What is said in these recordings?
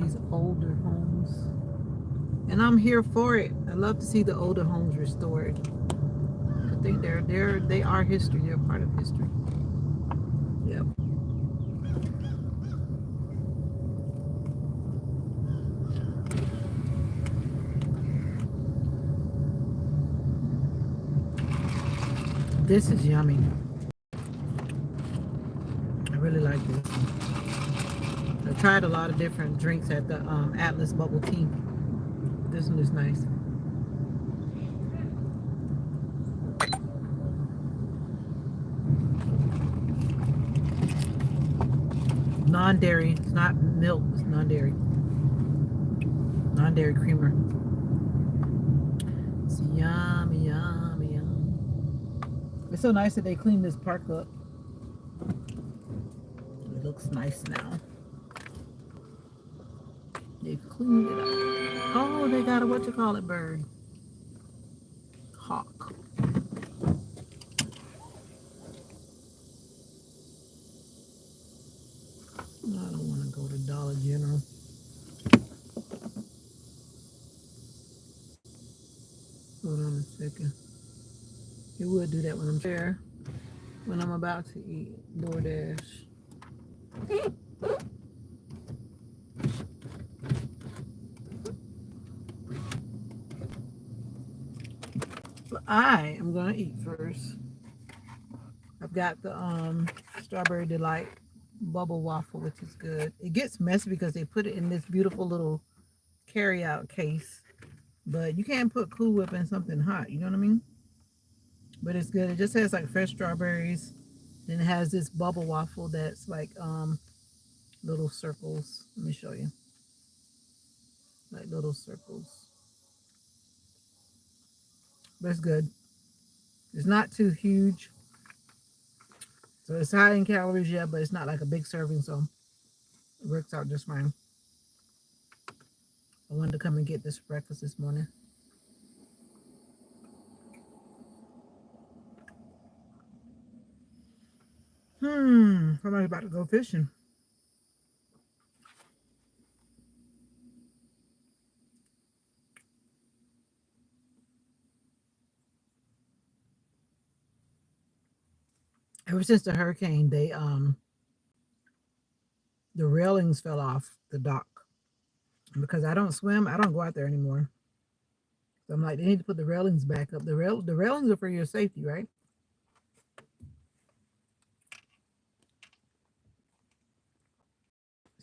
these older homes. And I'm here for it. I love to see the older homes restored. I think they are history. They're part of history. Yep. This is yummy. I really like this one. I tried a lot of different drinks at the Atlas Bubble Tea. This one is nice. Non-dairy. It's not milk. It's non-dairy. Non-dairy creamer. It's yummy, yummy, yum. It's so nice that they cleaned this park up. It looks nice now. They've cleaned it up. Oh, they got a what you call it bird. Hawk. I don't want to go to Dollar General. Hold on a second. It would do that when I'm there. When I'm about to eat DoorDash. But I am gonna eat first. I've got the strawberry delight bubble waffle, which is good. It gets messy because they put it in this beautiful little carry-out case. But you can't put Cool Whip in something hot, you know what I mean? But it's good. It just has like fresh strawberries. Then it has this bubble waffle that's like little circles. Let me show you. Like little circles. But it's good. It's not too huge. So it's high in calories, yeah, but it's not like a big serving, so it works out just fine. I wanted to come and get this for breakfast this morning. Somebody's about to go fishing. Ever since the hurricane, the railings fell off the dock. Because I don't swim, I don't go out there anymore. So I'm like, they need to put the railings back up. The railings are for your safety, right?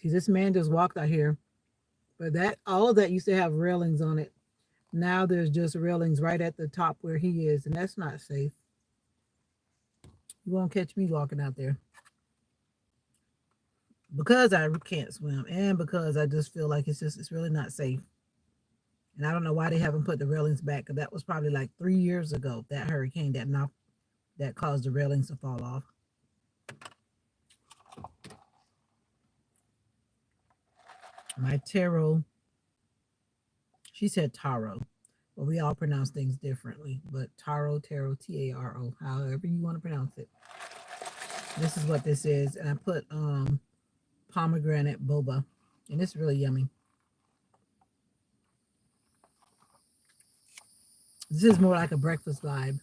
See, this man just walked out here, but that all of that used to have railings on it. Now there's just railings right at the top where he is, and that's not safe. You won't catch me walking out there because I can't swim, and because I just feel like it's really not safe. And I don't know why they haven't put the railings back. Cause that was probably like 3 years ago. That hurricane that caused the railings to fall off. My tarot, she said taro, but we all pronounce things differently. But tarot, Taro, however you want to pronounce it. This is what this is, and I put pomegranate boba, and it's really yummy. This is more like a breakfast vibe.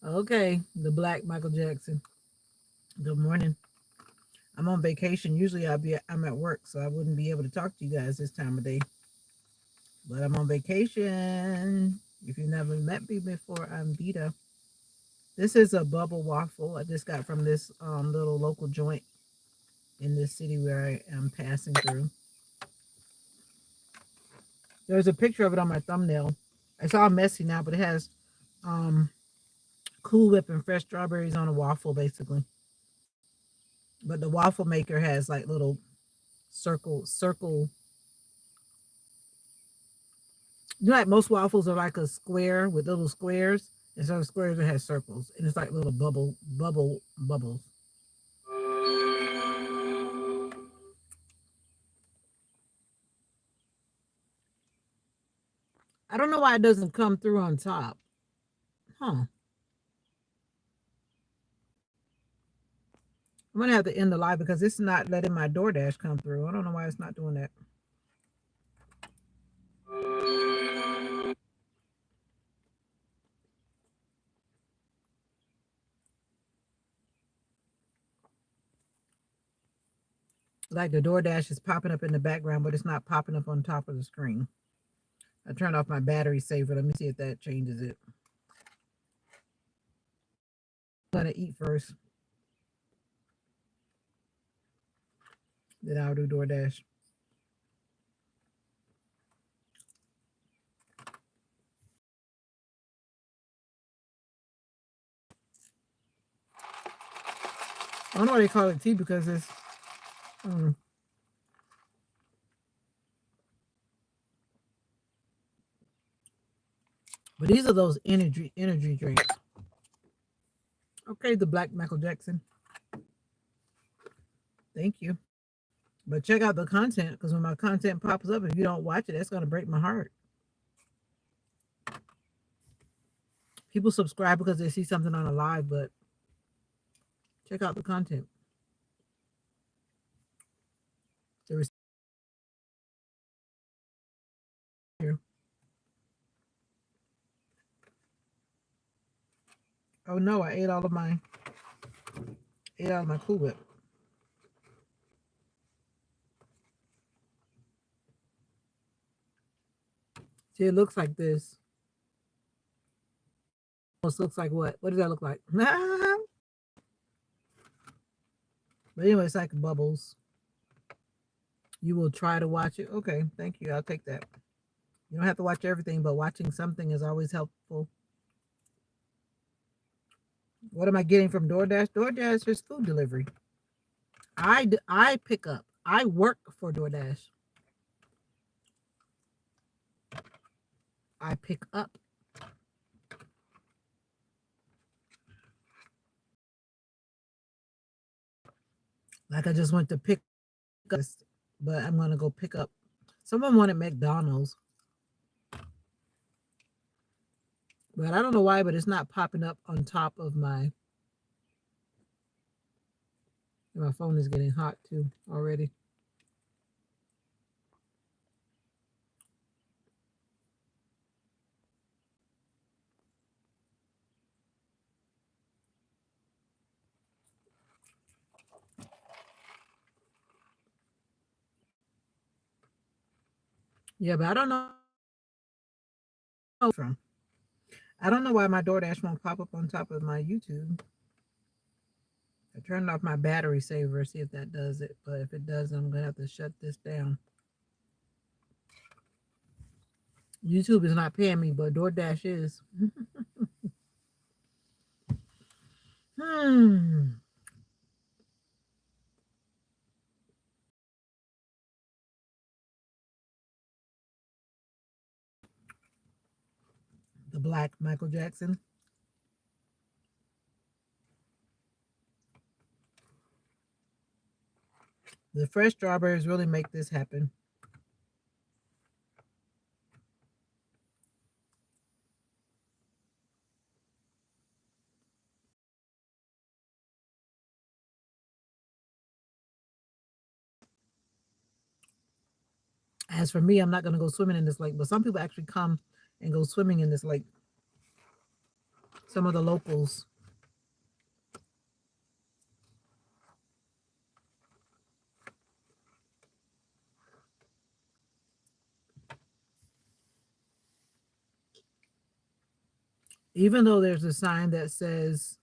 Okay, the Black Michael Jackson. Good morning. I'm on vacation. Usually I'm at work, so I wouldn't be able to talk to you guys this time of day. But I'm on vacation. If you've never met me before, I'm Vita. This is a bubble waffle I just got from this little local joint in this city where I am passing through. There's a picture of it on my thumbnail. It's all messy now, but it has um, Cool Whip and fresh strawberries on a waffle, basically. But the waffle maker has like little circle. You know, like most waffles are like a square with little squares. Instead of squares, it has circles, and it's like little bubbles. I don't know why it doesn't come through on top. Huh. I'm gonna have to end the live because it's not letting my DoorDash come through. I don't know why it's not doing that. Like the DoorDash is popping up in the background, but it's not popping up on top of the screen. I turned off my battery saver. Let me see if that changes it. I'm gonna eat first, then I'll do DoorDash. I don't know why they call it tea because it's. Mm. But these are those energy drinks. Okay, the Black Michael Jackson. Thank you. But check out the content because when my content pops up, if you don't watch it, that's gonna break my heart. People subscribe because they see something on a live, but check out the content. There here. Oh no, I ate all of my Cool Whip. See, it looks like this. Almost looks like what? What does that look like? But anyway, it's like bubbles. You will try to watch it. Okay, thank you. I'll take that. You don't have to watch everything, but watching something is always helpful. What am I getting from DoorDash? DoorDash is food delivery. I pick up. I work for DoorDash. I pick up. Like I just went to pick up, but I'm gonna go pick up. Someone wanted McDonald's, but I don't know why, but it's not popping up on top of my phone is getting hot too already. Yeah, but I don't know from. I don't know why my DoorDash won't pop up on top of my YouTube. I turned off my battery saver, see if that does it. But if it doesn't, I'm gonna have to shut this down. YouTube is not paying me, but DoorDash is. Hmm. The Black Michael Jackson. The fresh strawberries really make this happen. As for me, I'm not gonna go swimming in this lake, but some people actually come and go swimming in this lake. Some of the locals. Even though there's a sign that says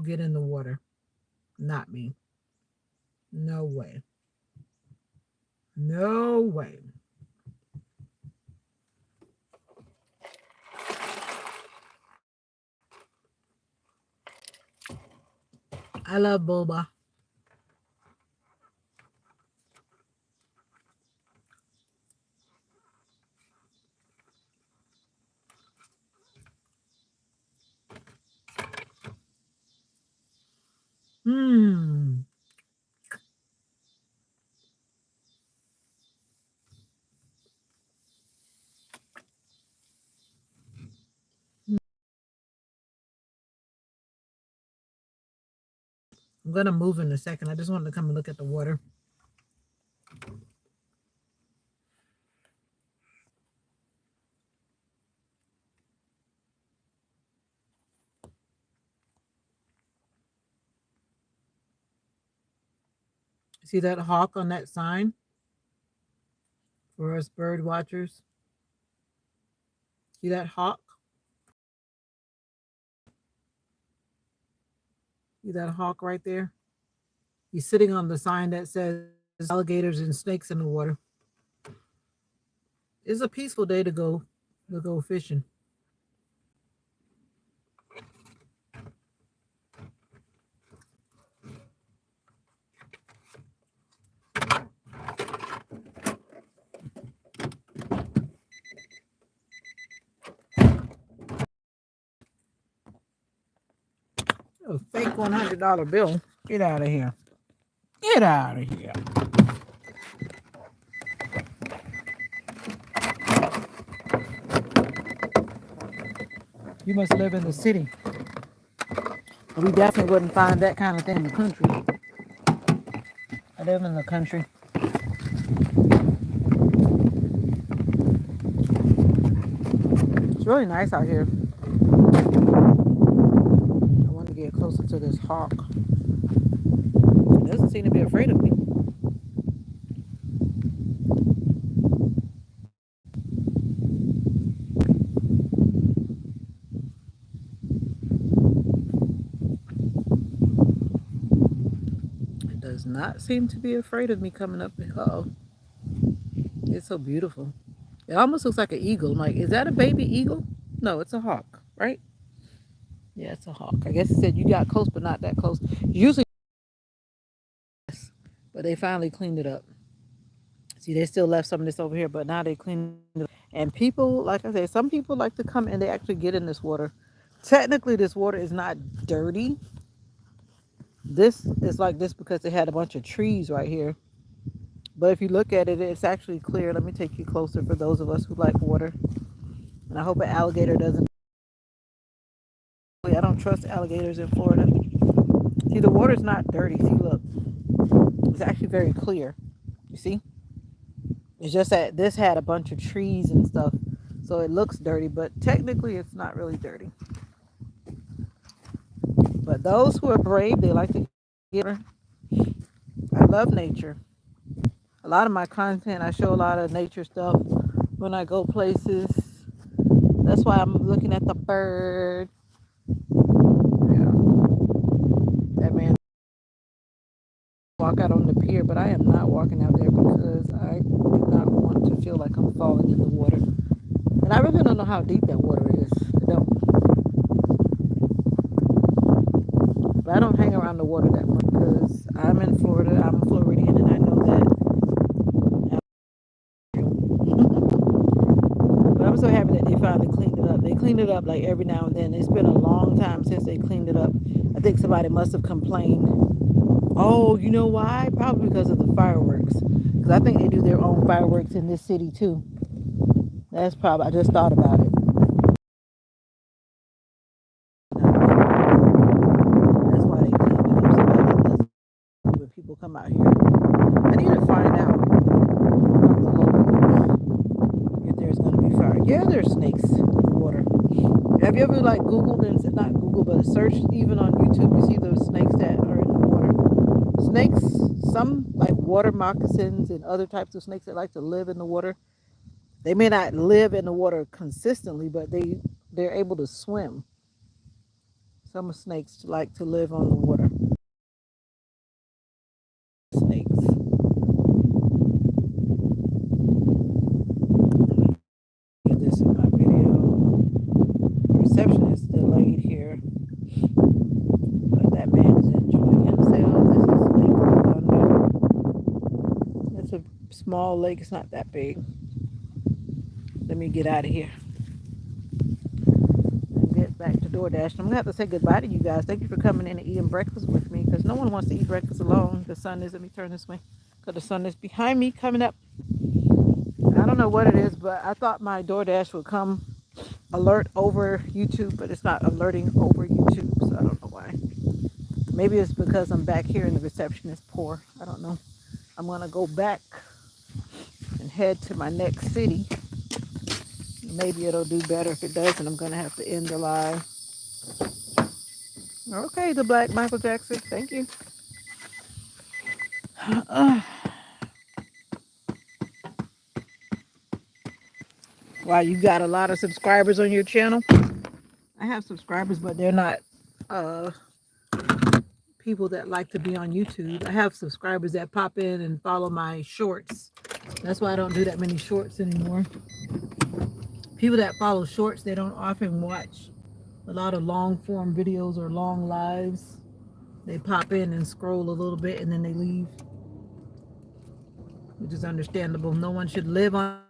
get in the water. Not me. No way. No way. I love boba. Hmm. I'm gonna move in a second. I just wanted to come and look at the water. See that hawk on that sign for us bird watchers? See that hawk? See that hawk right there? He's sitting on the sign that says alligators and snakes in the water. It's a peaceful day to go fishing. A fake $100 bill. Get out of here. Get out of here. You must live in the city. We definitely wouldn't find that kind of thing in the country. I live in the country. It's really nice out here. I want to get closer to this hawk. It doesn't seem to be afraid of me. It does not seem to be afraid of me coming up. Uh-oh. It's so beautiful. It almost looks like an eagle. I'm like, is that a baby eagle? No, it's a hawk, right? Yeah, it's a hawk. I guess it said you got close, but not that close. Usually, but they finally cleaned it up. See, they still left some of this over here, but now they cleaned it up. And people, like I said, some people like to come and they actually get in this water. Technically, this water is not dirty. This is like this because they had a bunch of trees right here. But if you look at it, it's actually clear. Let me take you closer for those of us who like water. And I hope an alligator doesn't. I don't trust alligators in Florida. See, the water's not dirty. See, look. It's actually very clear. You see? It's just that this had a bunch of trees and stuff. So it looks dirty, but technically it's not really dirty. But those who are brave, they like to get her. I love nature. A lot of my content, I show a lot of nature stuff when I go places. That's why I'm looking at the bird. Yeah. That man walk out on the pier, but I am not walking out there because I do not want to feel like I'm falling in the water. And I really don't know how deep that water is. I don't. But I don't hang around the water that much because I'm in Florida. I'm a Floridian, and I know that. But I'm so happy that they finally cleaned it up. They clean it up like every now and then. It's been a long time since they cleaned it up. I think somebody must have complained. Oh, you know why? Probably because of the fireworks. Because I think they do their own fireworks in this city too. That's probably, I just thought about it. That's why they cleaned it up so that it doesn't when people come out here. I need to find out from the locals if there's going to be fire. Yeah, there's snakes in the water. Have you ever like Googled and not Google but searched even on YouTube? You see those snakes that are in the water. Snakes, some like water moccasins and other types of snakes that like to live in the water. They may not live in the water consistently, but they're able to swim. Some snakes like to live on the water. Snakes. Get this in my video. The reception is delayed here, but that man is enjoying himself. This is Lake Lavanda. It's a small lake. It's not that big. Let me get out of here and get back to DoorDash. I'm gonna have to say goodbye to you guys. Thank you for coming in and eating breakfast with me because no one wants to eat breakfast alone. The sun is, let me turn this way because the sun is behind me coming up. I don't know what it is, but I thought my DoorDash would come alert over YouTube, but it's not alerting over YouTube, so I don't know why. Maybe it's because I'm back here and the reception is poor. I don't know. I'm gonna go back and head to my next city. Maybe it'll do better. If it doesn't, I'm gonna have to end the live. Okay, the Black Michael Jackson. Thank you. Wow, you got a lot of subscribers on your channel. I have subscribers, but they're not uh people that like to be on YouTube. I have subscribers that pop in and follow my shorts. That's why I don't do that many shorts anymore. People that follow shorts, they don't often watch a lot of long form videos or long lives. They pop in and scroll a little bit and then they leave, which is understandable. No one should live on.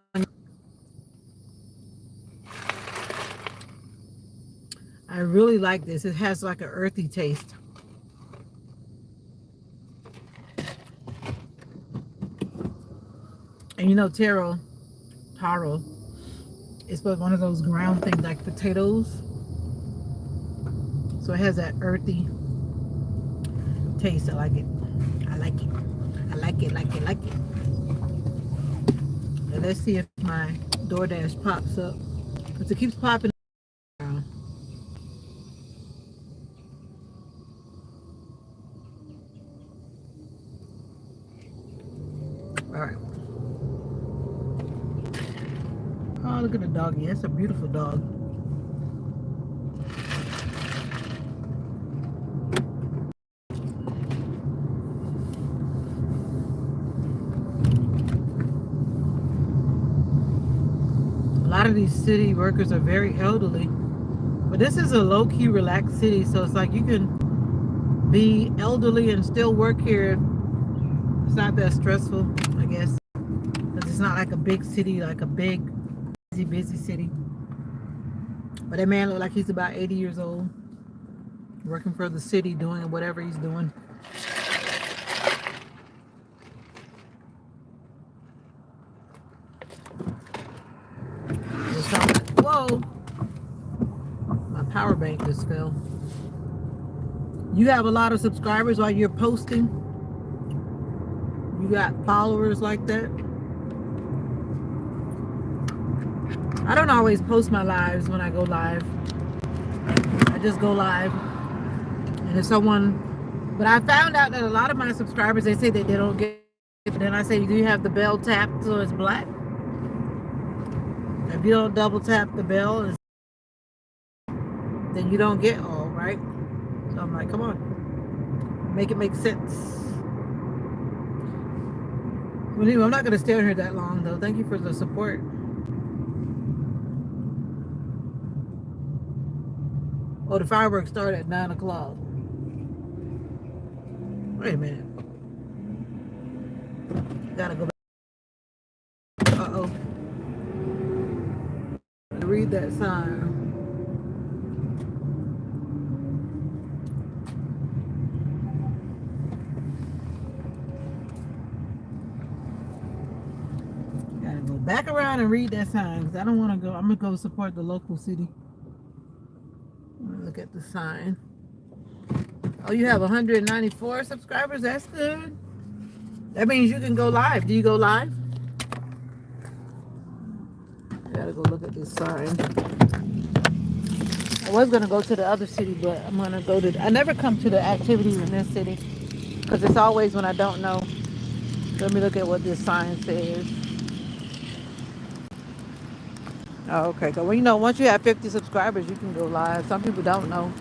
I really like this. It has like an earthy taste. And you know, taro is one of those ground things like potatoes. So it has that earthy taste. I like it. I like it. I like it, like it, like it. And let's see if my DoorDash pops up. Because it keeps popping. Alright. Oh, look at the doggy. That's a beautiful dog. A lot of these city workers are very elderly. But this is a low-key relaxed city, so it's like you can be elderly and still work here. It's not that stressful, I guess. Because it's not like a big city, like a big, busy city. But that man looked like he's about 80 years old. Working for the city, doing whatever he's doing. Whoa! My power bank just fell. You have a lot of subscribers while you're posting? You got followers like that? I don't always post my lives when I go live. I just go live. And if someone... But I found out that a lot of my subscribers, they say that they don't get... Then I say, do you have the bell tapped so it's black? If you don't double tap the bell, then you don't get all, right? So I'm like, come on. Make it make sense. Well, anyway, I'm not going to stay on here that long, though. Thank you for the support. Oh, the fireworks start at 9 o'clock. Wait a minute. Gotta go back. Uh-oh. Read that sign. Gotta go back around and read that sign because I don't want to go. I'm gonna go support the local city. Look at the sign. Oh, you have 194 subscribers. That's good. That means you can go live. Do you go live? Gotta go look at this sign. I was gonna go to the other city, but I'm gonna go to... I never come to the activities in this city because it's always when I don't know. Let me look at what this sign says. Oh, okay. So, well, you know, once you have 50 subscribers, you can go live. Some people don't know.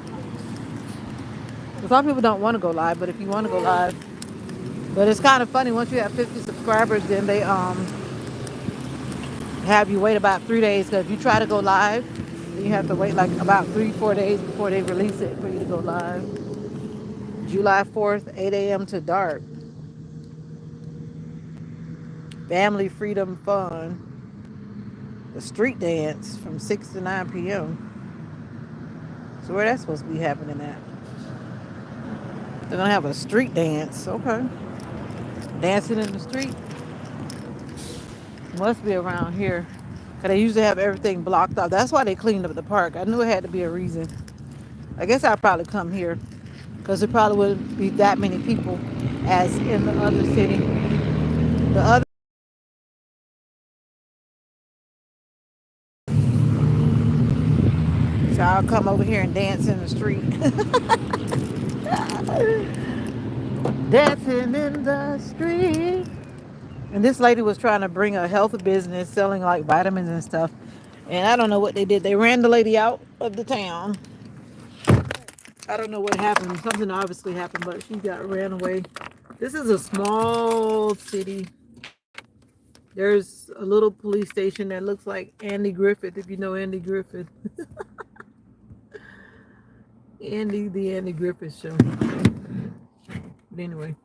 Some people don't want to go live, but if you want to go live... But it's kind of funny. Once you have 50 subscribers, then they have you wait about 3 days, because if you try to go live, then you have to wait like about 3-4 days before they release it for you to go live. July 4th, 8 a.m. to dark. Family Freedom Fun. The street dance from 6 to 9 p.m. So where that's supposed to be happening at? They're going to have a street dance. Okay. Dancing in the street. Must be around here. Cause they usually have everything blocked off. That's why they cleaned up the park. I knew it had to be a reason. I guess I'll probably come here because there probably wouldn't be that many people as in the other city. The other, so I'll come over here and dance in the street. Dancing in the street. And this lady was trying to bring a health business selling like vitamins and stuff. And I don't know what they did. They ran the lady out of the town. I don't know what happened. Something obviously happened, but she got ran away. This is a small city. There's a little police station that looks like Andy Griffith, if you know Andy Griffith. The Andy Griffith show. But anyway,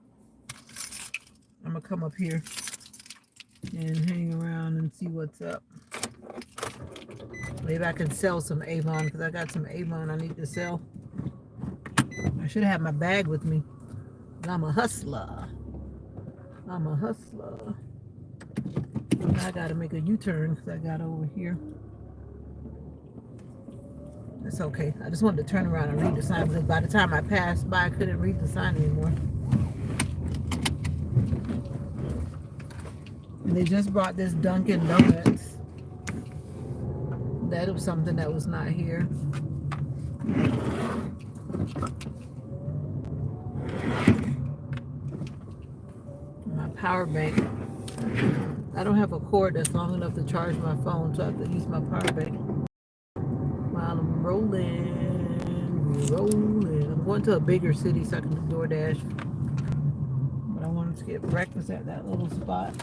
I'm gonna come up here and hang around and see what's up. Maybe I can sell some Avon because I got some Avon I need to sell. I should have my bag with me. I'm a hustler. I gotta make a U-turn because I got over here. That's okay. I just wanted to turn around and read the sign because by the time I passed by, I couldn't read the sign anymore. And they just brought this Dunkin' Donuts. That was something that was not here. My power bank. I don't have a cord that's long enough to charge my phone, so I have to use my power bank. While I'm rolling. I'm going to a bigger city so I can do DoorDash. But I wanted to get breakfast at that little spot.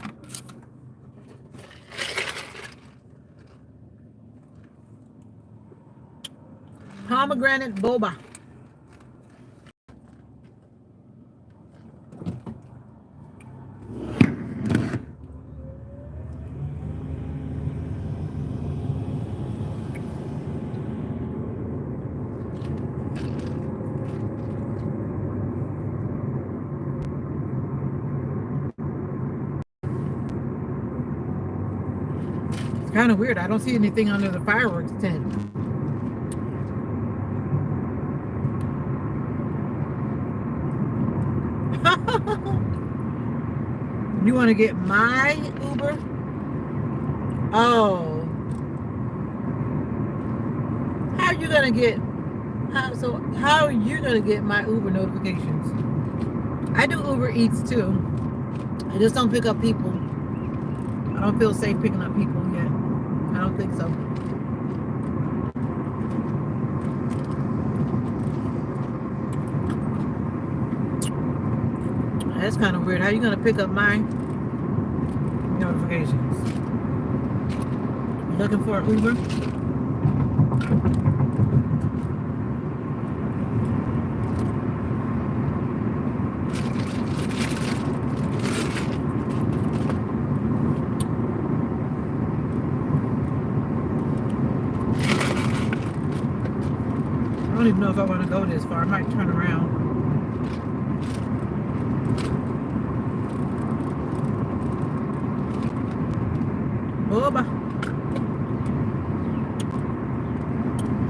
Pomegranate boba. It's kind of weird. I don't see anything under the fireworks tent. You want to get my Uber? Oh. How are you going to get my Uber notifications? I do Uber Eats too. I just don't pick up people. I don't feel safe picking up people yet. I don't think so. That's kind of weird. How are you going to pick up my notifications? Looking for an Uber? I don't even know if I want to go this far. I might turn around.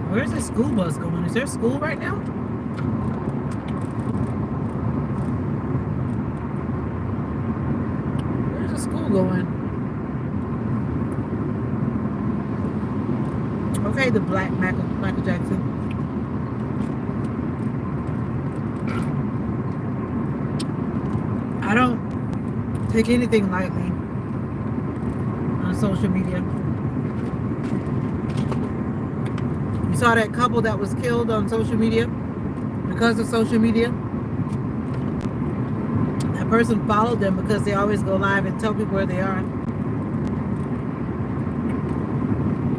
Where's the school bus going? Is there school right now? Where's the school going? Okay, the black Michael Jackson. I don't take anything lightly on social media. You saw that couple that was killed on social media because of social media. That person followed them because they always go live and tell people where they are.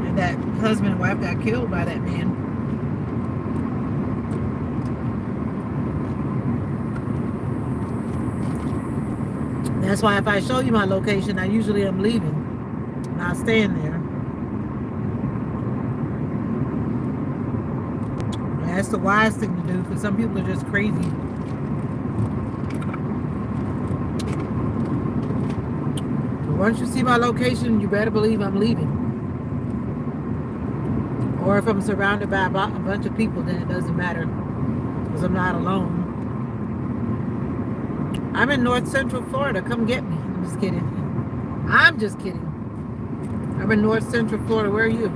And that husband and wife got killed by that man. That's why if I show you my location, I usually am leaving, not staying there. That's the wise thing to do because some people are just crazy. But once you see my location, you better believe I'm leaving. Or if I'm surrounded by a bunch of people, then it doesn't matter because I'm not alone. I'm in North Central Florida. Come get me. I'm just kidding. I'm just kidding. I'm in North Central Florida. Where are you?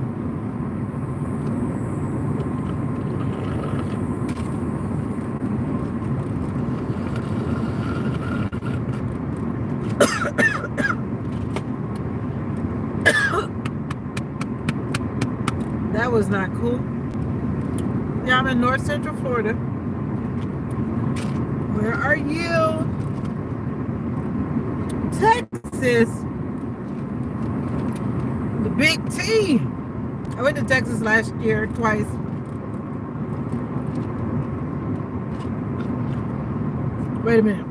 That was not cool. Yeah, I'm in North Central Florida. Where are you? Texas. The big T. I went to Texas last year twice. Wait a minute.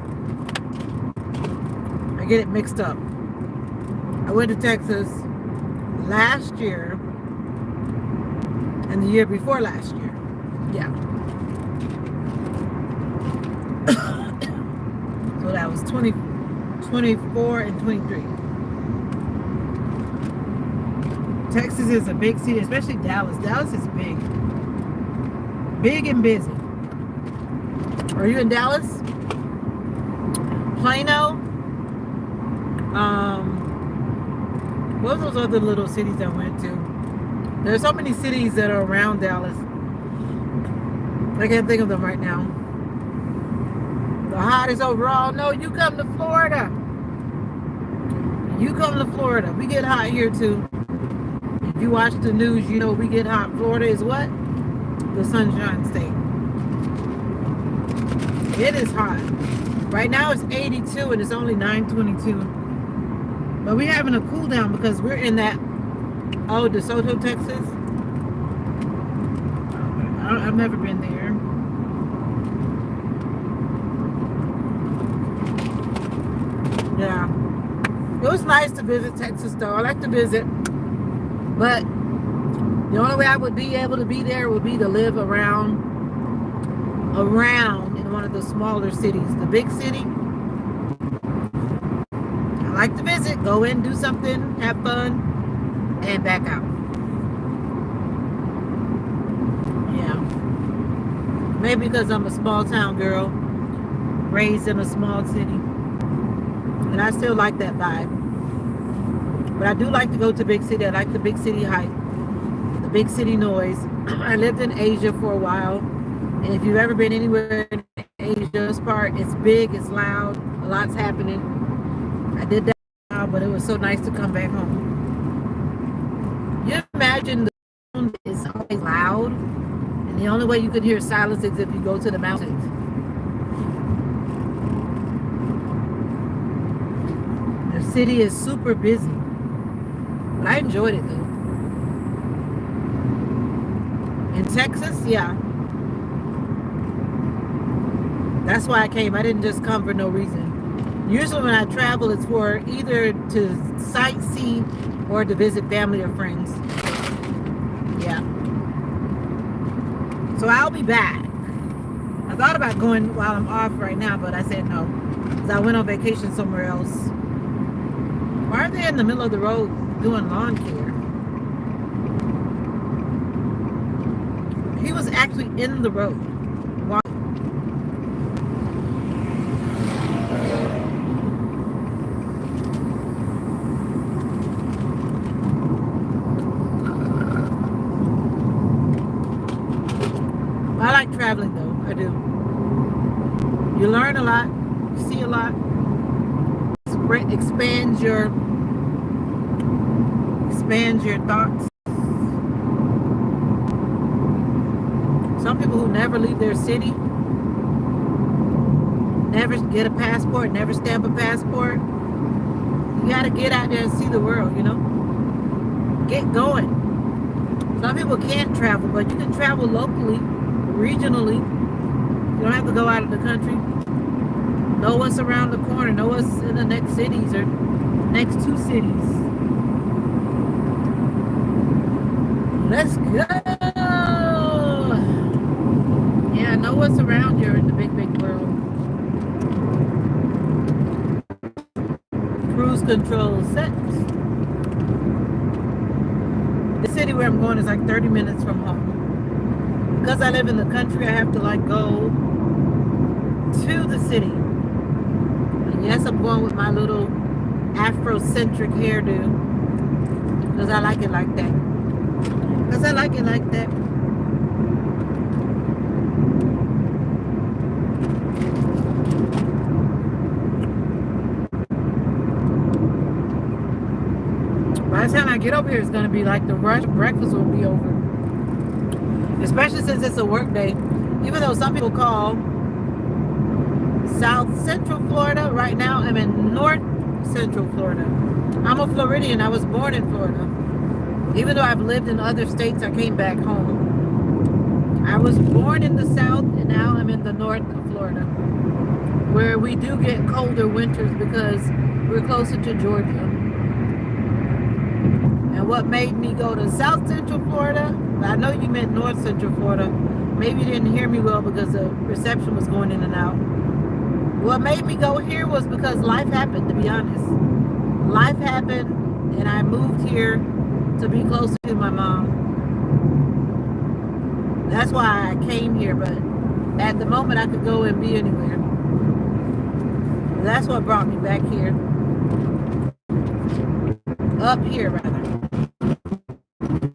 I get it mixed up. I went to Texas last year and the year before last year. Yeah. So that was 24 and 23. Texas is a big city, especially Dallas. Dallas is big. Big and busy. Are you in Dallas? Plano? What were those other little cities I went to? There's so many cities that are around Dallas. I can't think of them right now. The hottest overall. No, you come to Florida. You come to Florida. We get hot here too. If you watch the news, you know we get hot. Florida is what? The Sunshine State. It is hot. Right now it's 82 and it's only 9:22. But we're having a cool down because we're in that, DeSoto, Texas. I've never been there. Yeah. It was nice to visit Texas though. I like to visit. But the only way I would be able to be there would be to live around in one of the smaller cities. The big city, I like to visit, go in, do something, have fun, and back out. Yeah. Maybe because I'm a small town girl, raised in a small city. And I still like that vibe. But I do like to go to big city. I like the big city hype, the big city noise. I lived in Asia for a while. And if you've ever been anywhere in Asia, this part, it's big, it's loud, a lot's happening. I did that, but it was so nice to come back home. You imagine the sound is always loud, and the only way you could hear silence is if you go to the mountains. The city is super busy, but I enjoyed it though. In Texas, yeah. That's why I came. I didn't just come for no reason. Usually when I travel, it's for either to sightsee or to visit family or friends. Yeah. So I'll be back. I thought about going while I'm off right now, but I said no. Because I went on vacation somewhere else. Why are they in the middle of the road doing lawn care? He was actually in the road. I like traveling though, I do. You learn a lot, you see a lot, expands your thoughts. Some people who never leave their city, never get a passport, never stamp a passport, you gotta get out there and see the world, you know? Get going. Some people can't travel, but you can travel locally, regionally. You don't have to go out of the country. Know what's around the corner. Know what's in the next cities or next two cities. Let's go. Yeah, know what's around here in the big, big world. Cruise control set. The city where I'm going is like 30 minutes from home. Because I live in the country, I have to like go to the city. Yes, I'm going with my little Afrocentric hairdo because I like it like that. Because I like it like that. By the time I get over here, it's going to be like the rush. Breakfast will be over. Especially since it's a work day. Even though some people call South Central Florida, right now I'm in North Central Florida. I'm a Floridian. I was born in Florida. Even though I've lived in other states, I came back home. I was born in the South, and now I'm in the North of Florida, where we do get colder winters because we're closer to Georgia. And what made me go to South Central Florida, I know you meant North Central Florida. Maybe you didn't hear me well because the reception was going in and out. What made me go here was because life happened, to be honest. Life happened, and I moved here to be closer to my mom. That's why I came here, but at the moment I could go and be anywhere. That's what brought me back here. Up here, rather.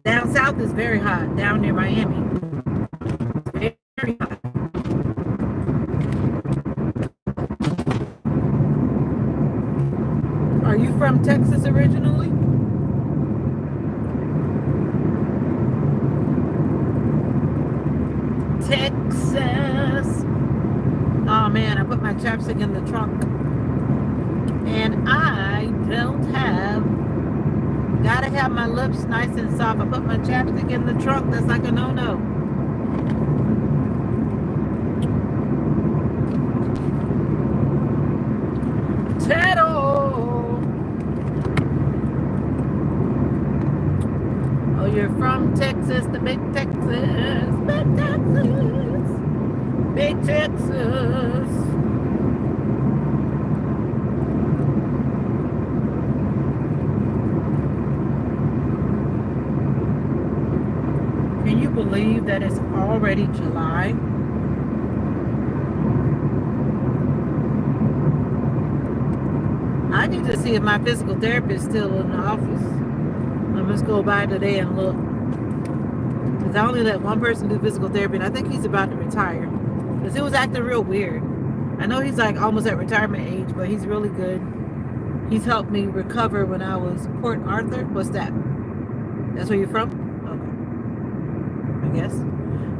Down south is very hot, down near Miami. Very, very hot. Are you from Texas originally? Texas. Oh man, I put my chapstick in the trunk. And I don't have, gotta have my lips nice and soft. I put my chapstick in the trunk. That's like a no-no. Oh, you're from Texas, the big Texas, big Texas, big Texas. Can you believe that it's already July? I need to see if my physical therapist is still in the office. I'm just go by today and look. Because I only let one person do physical therapy, and I think he's about to retire. Because he was acting real weird. I know he's like almost at retirement age, but he's really good. He's helped me recover when I was Port Arthur. What's that? That's where you're from? Okay. I guess.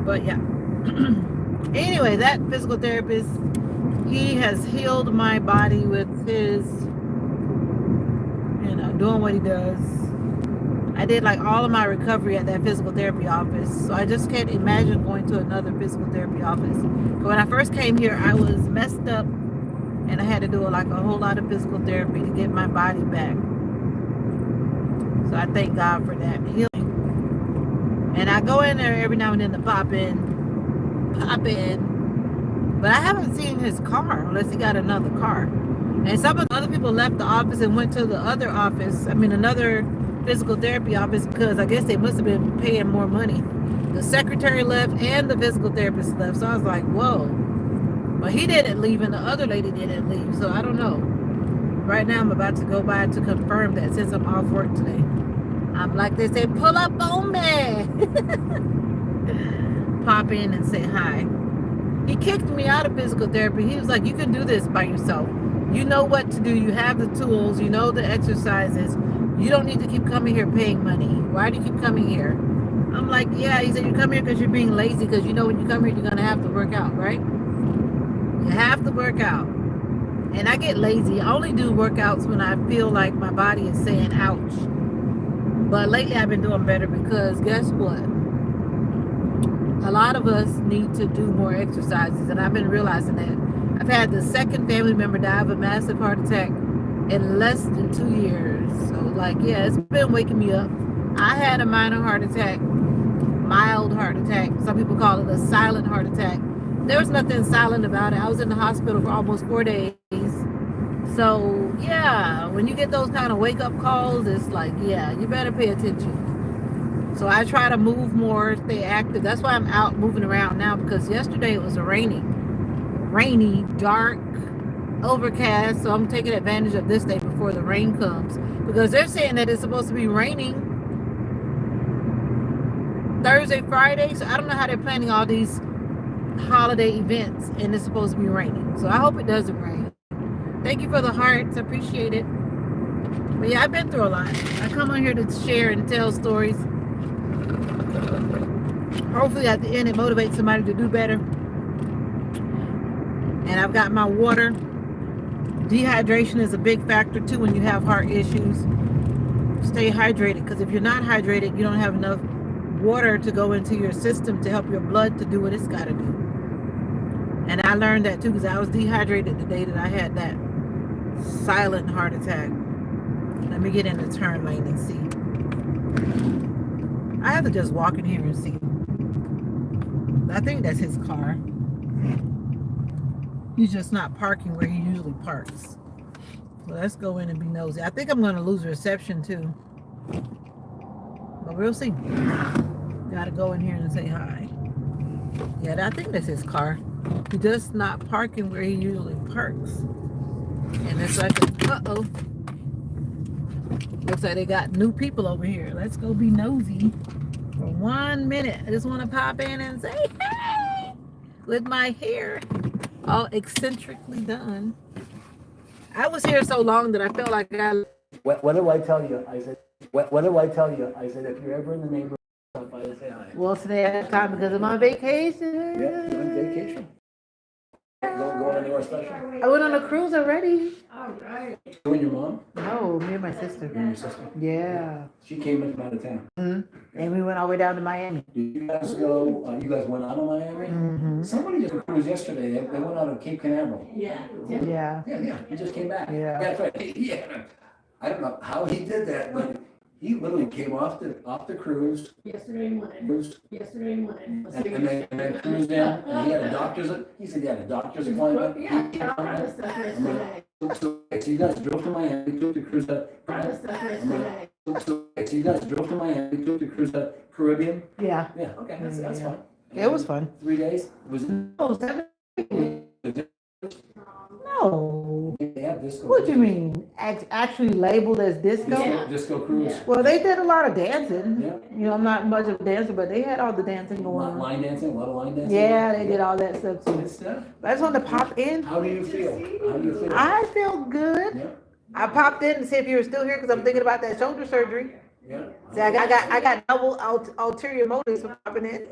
But yeah. Anyway, that physical therapist, he has healed my body with his, doing what he does. I did like all of my recovery at that physical therapy office. So I just can't imagine going to another physical therapy office. But when I first came here, I was messed up and I had to do like a whole lot of physical therapy to get my body back. So I thank God for that healing. And I go in there every now and then to pop in. But I haven't seen his car unless he got another car. And some of the other people left the office and went to the other office. Another physical therapy office, because I guess they must have been paying more money. The secretary left and the physical therapist left. So I was like, whoa. But he didn't leave and the other lady didn't leave. So I don't know. Right now I'm about to go by to confirm that since I'm off work today. I'm like they say, pull up on me. Pop in and say hi. He kicked me out of physical therapy. He was like, you can do this by yourself. You know what to do. You have the tools. You know the exercises. You don't need to keep coming here paying money. Why do you keep coming here? I'm like, yeah. He said, you come here because you're being lazy, because you know when you come here, you're going to have to work out, right? You have to work out. And I get lazy. I only do workouts when I feel like my body is saying ouch. But lately I've been doing better because guess what? A lot of us need to do more exercises, and I've been realizing that. I've had the second family member die of a massive heart attack in less than 2 years. So yeah, it's been waking me up. I had a minor heart attack, mild heart attack. Some people call it a silent heart attack. There was nothing silent about it. I was in the hospital for almost 4 days. So yeah, when you get those kind of wake up calls, it's like, yeah, you better pay attention. So I try to move more, stay active. That's why I'm out moving around now, because yesterday it was a rainy, dark, overcast, so I'm taking advantage of this day before the rain comes, because they're saying that it's supposed to be raining Thursday, Friday. So I don't know how they're planning all these holiday events, and it's supposed to be raining. So I hope it doesn't rain. Thank you for the hearts. I appreciate it. But yeah, I've been through a lot. I come on here to share and tell stories. Hopefully at the end it motivates somebody to do better. And I've got my water. Dehydration is a big factor too when you have heart issues. Stay hydrated, because if you're not hydrated, you don't have enough water to go into your system to help your blood to do what it's got to do. And I learned that too, because I was dehydrated the day that I had that silent heart attack. Let me get in the turn lane and see. I have to just walk in here and see. I think that's his car. He's just not parking where he usually parks. So let's go in and be nosy. I think I'm going to lose reception too. But we'll see. Gotta go in here and say hi. Yeah, I think that's his car. He just not parking where he usually parks. And it's like, uh-oh. Looks like they got new people over here. Let's go be nosy for 1 minute. I just want to pop in and say, hey! With my hair all eccentrically done. I was here so long that I felt like I... What do I tell you? I said, what do I tell you? I said, if you're ever in the neighborhood, stop by and say hi. Well, today I have time because I'm on vacation. Yeah, you're on vacation. Going anywhere special? I went on a cruise already. All right. You and your mom? No, me and my sister. You and your sister? Yeah. She came in from out of town. Mm-hmm. And we went all the way down to Miami. Did you guys go, you guys went out of Miami? Mm-hmm. Somebody just cruised yesterday. They went out of Cape Canaveral. Yeah. Yeah. Yeah. He just came back. Yeah. That's right. Yeah. I don't know how he did that, but he literally came off the cruise. Yesterday morning. Cruised. Yesterday morning. And then cruised in, and he had a doctor's, he said he had a doctor's appointment. Yeah, all the stuff yesterday. So you guys drove to Miami, took the cruise up. All the stuff yesterday. So you guys drove to Miami, took the cruise up Caribbean? Yeah. Yeah, okay, that's fine. It was fun. 3 days? Was it? Oh, 7 No. They have disco. What do you mean? Actually labeled as disco? Yeah. Disco cruise. Yeah. Well, they did a lot of dancing. Yeah. You know, I'm not much of a dancer, but they had all the dancing going on. Line dancing, a lot of line dancing. Yeah, they did all that stuff too. Good stuff. I just wanted to pop in. How do you feel? How do you feel? I feel good. Yeah, I popped in to see if you were still here because I'm thinking about that shoulder surgery. yeah. See, I got double ulterior motives for popping in.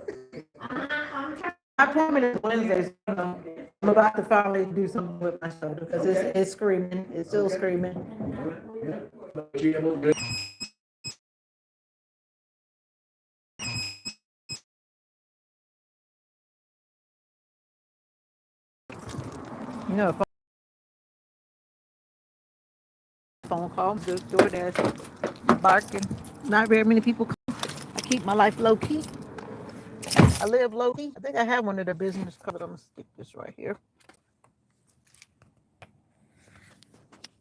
I'm trying. My appointment is Wednesday, so I'm about to finally do something with my shoulder because it's screaming. It's still screaming. Yeah. But you have a good. You know, a phone call, just DoorDash, barking. Not very many people come. I keep my life low key. I live low key. I think I have one of their business cards. I'm gonna stick this right here.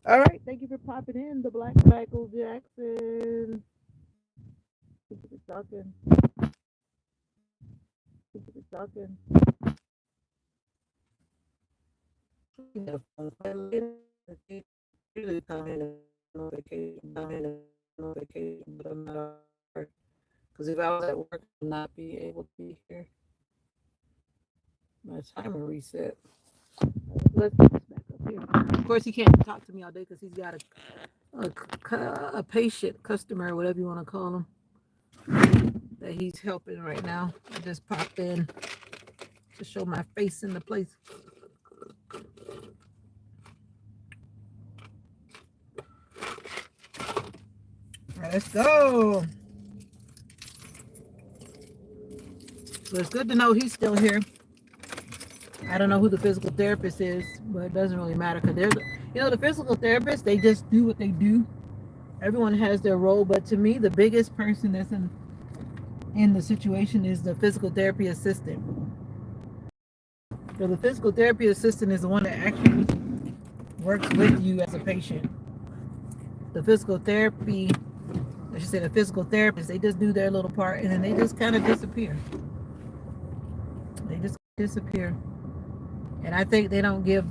All right, thank you for popping in, the Black Michael Jackson. Keep it talking. Keep it talking. Usually come in on vacation, but I'm not at work. Because if I was at work, I would not be able to be here. My timer reset. Let's put this back up here. Of course, he can't talk to me all day because he's got a patient, customer, whatever you want to call him, that he's helping right now. I just popped in to show my face in the place. All right, let's go. So it's good to know he's still here. I don't know who the physical therapist is, but it doesn't really matter because the physical therapists, they just do what they do. Everyone has their role, but to me, the biggest person that's in the situation is the physical therapy assistant. So the physical therapy assistant is the one that actually works with you as a patient. The physical therapy, I should say the physical therapist, they just do their little part and then they just kind of disappear. They just disappear. And I think they don't give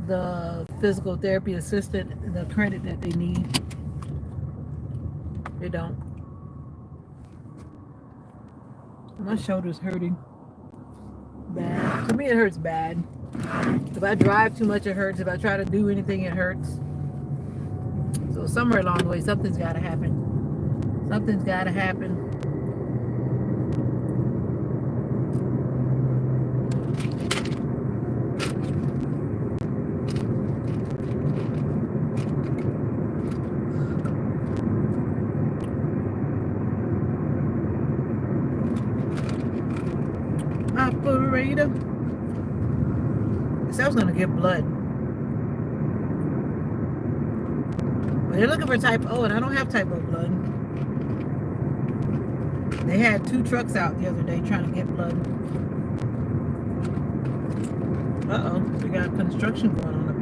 the physical therapy assistant the credit that they need. They don't. My shoulder's hurting bad. To me, it hurts bad. If I drive too much, it hurts. If I try to do anything, it hurts. So somewhere along the way, something's got to happen. Something's got to happen. Operator. So I was gonna give blood, but they're looking for type O, and I don't have type O blood. They had 2 trucks out the other day trying to get blood. Uh-oh, we got construction going on up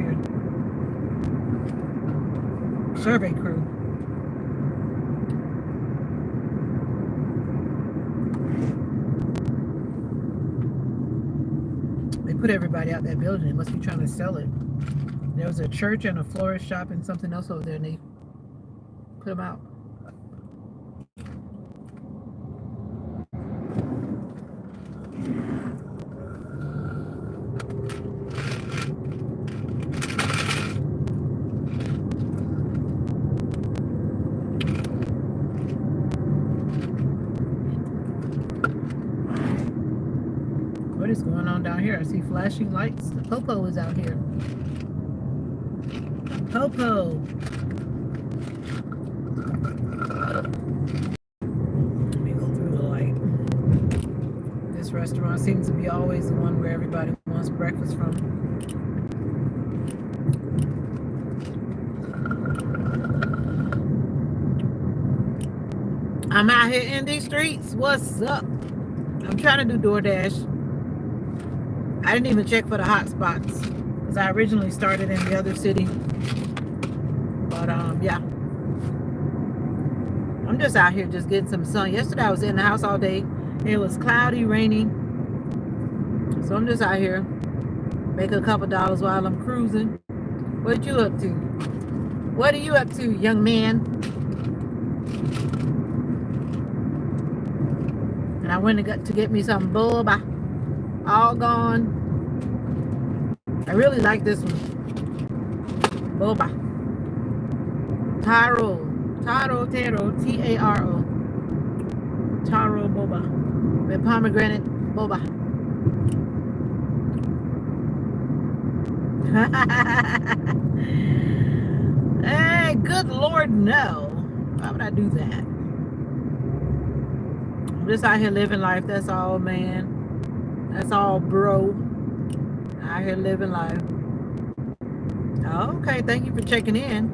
here. Survey crew. Put everybody out that building. They must be trying to sell it. There was a church and a florist shop and something else over there, and they put them out. What is going on down here? I see flashing lights. The Popo is out here. Popo. Let me go through the light. This restaurant seems to be always the one where everybody wants breakfast from. I'm out here in these streets. What's up? I'm trying to do DoorDash. I didn't even check for the hot spots because I originally started in the other city. But yeah, I'm just out here just getting some sun. Yesterday I was in the house all day. It was cloudy, rainy. So I'm just out here making a couple dollars while I'm cruising. What you up to? What are you up to, young man? And I went to get me some boba. All gone. I really like this one. Boba. Taro. Taro. T-A-R-O. Taro boba. With pomegranate boba. Hey, good Lord, no. Why would I do that? I'm just out here living life. That's all, man. That's all, bro. Out here living life. Okay, thank you for checking in.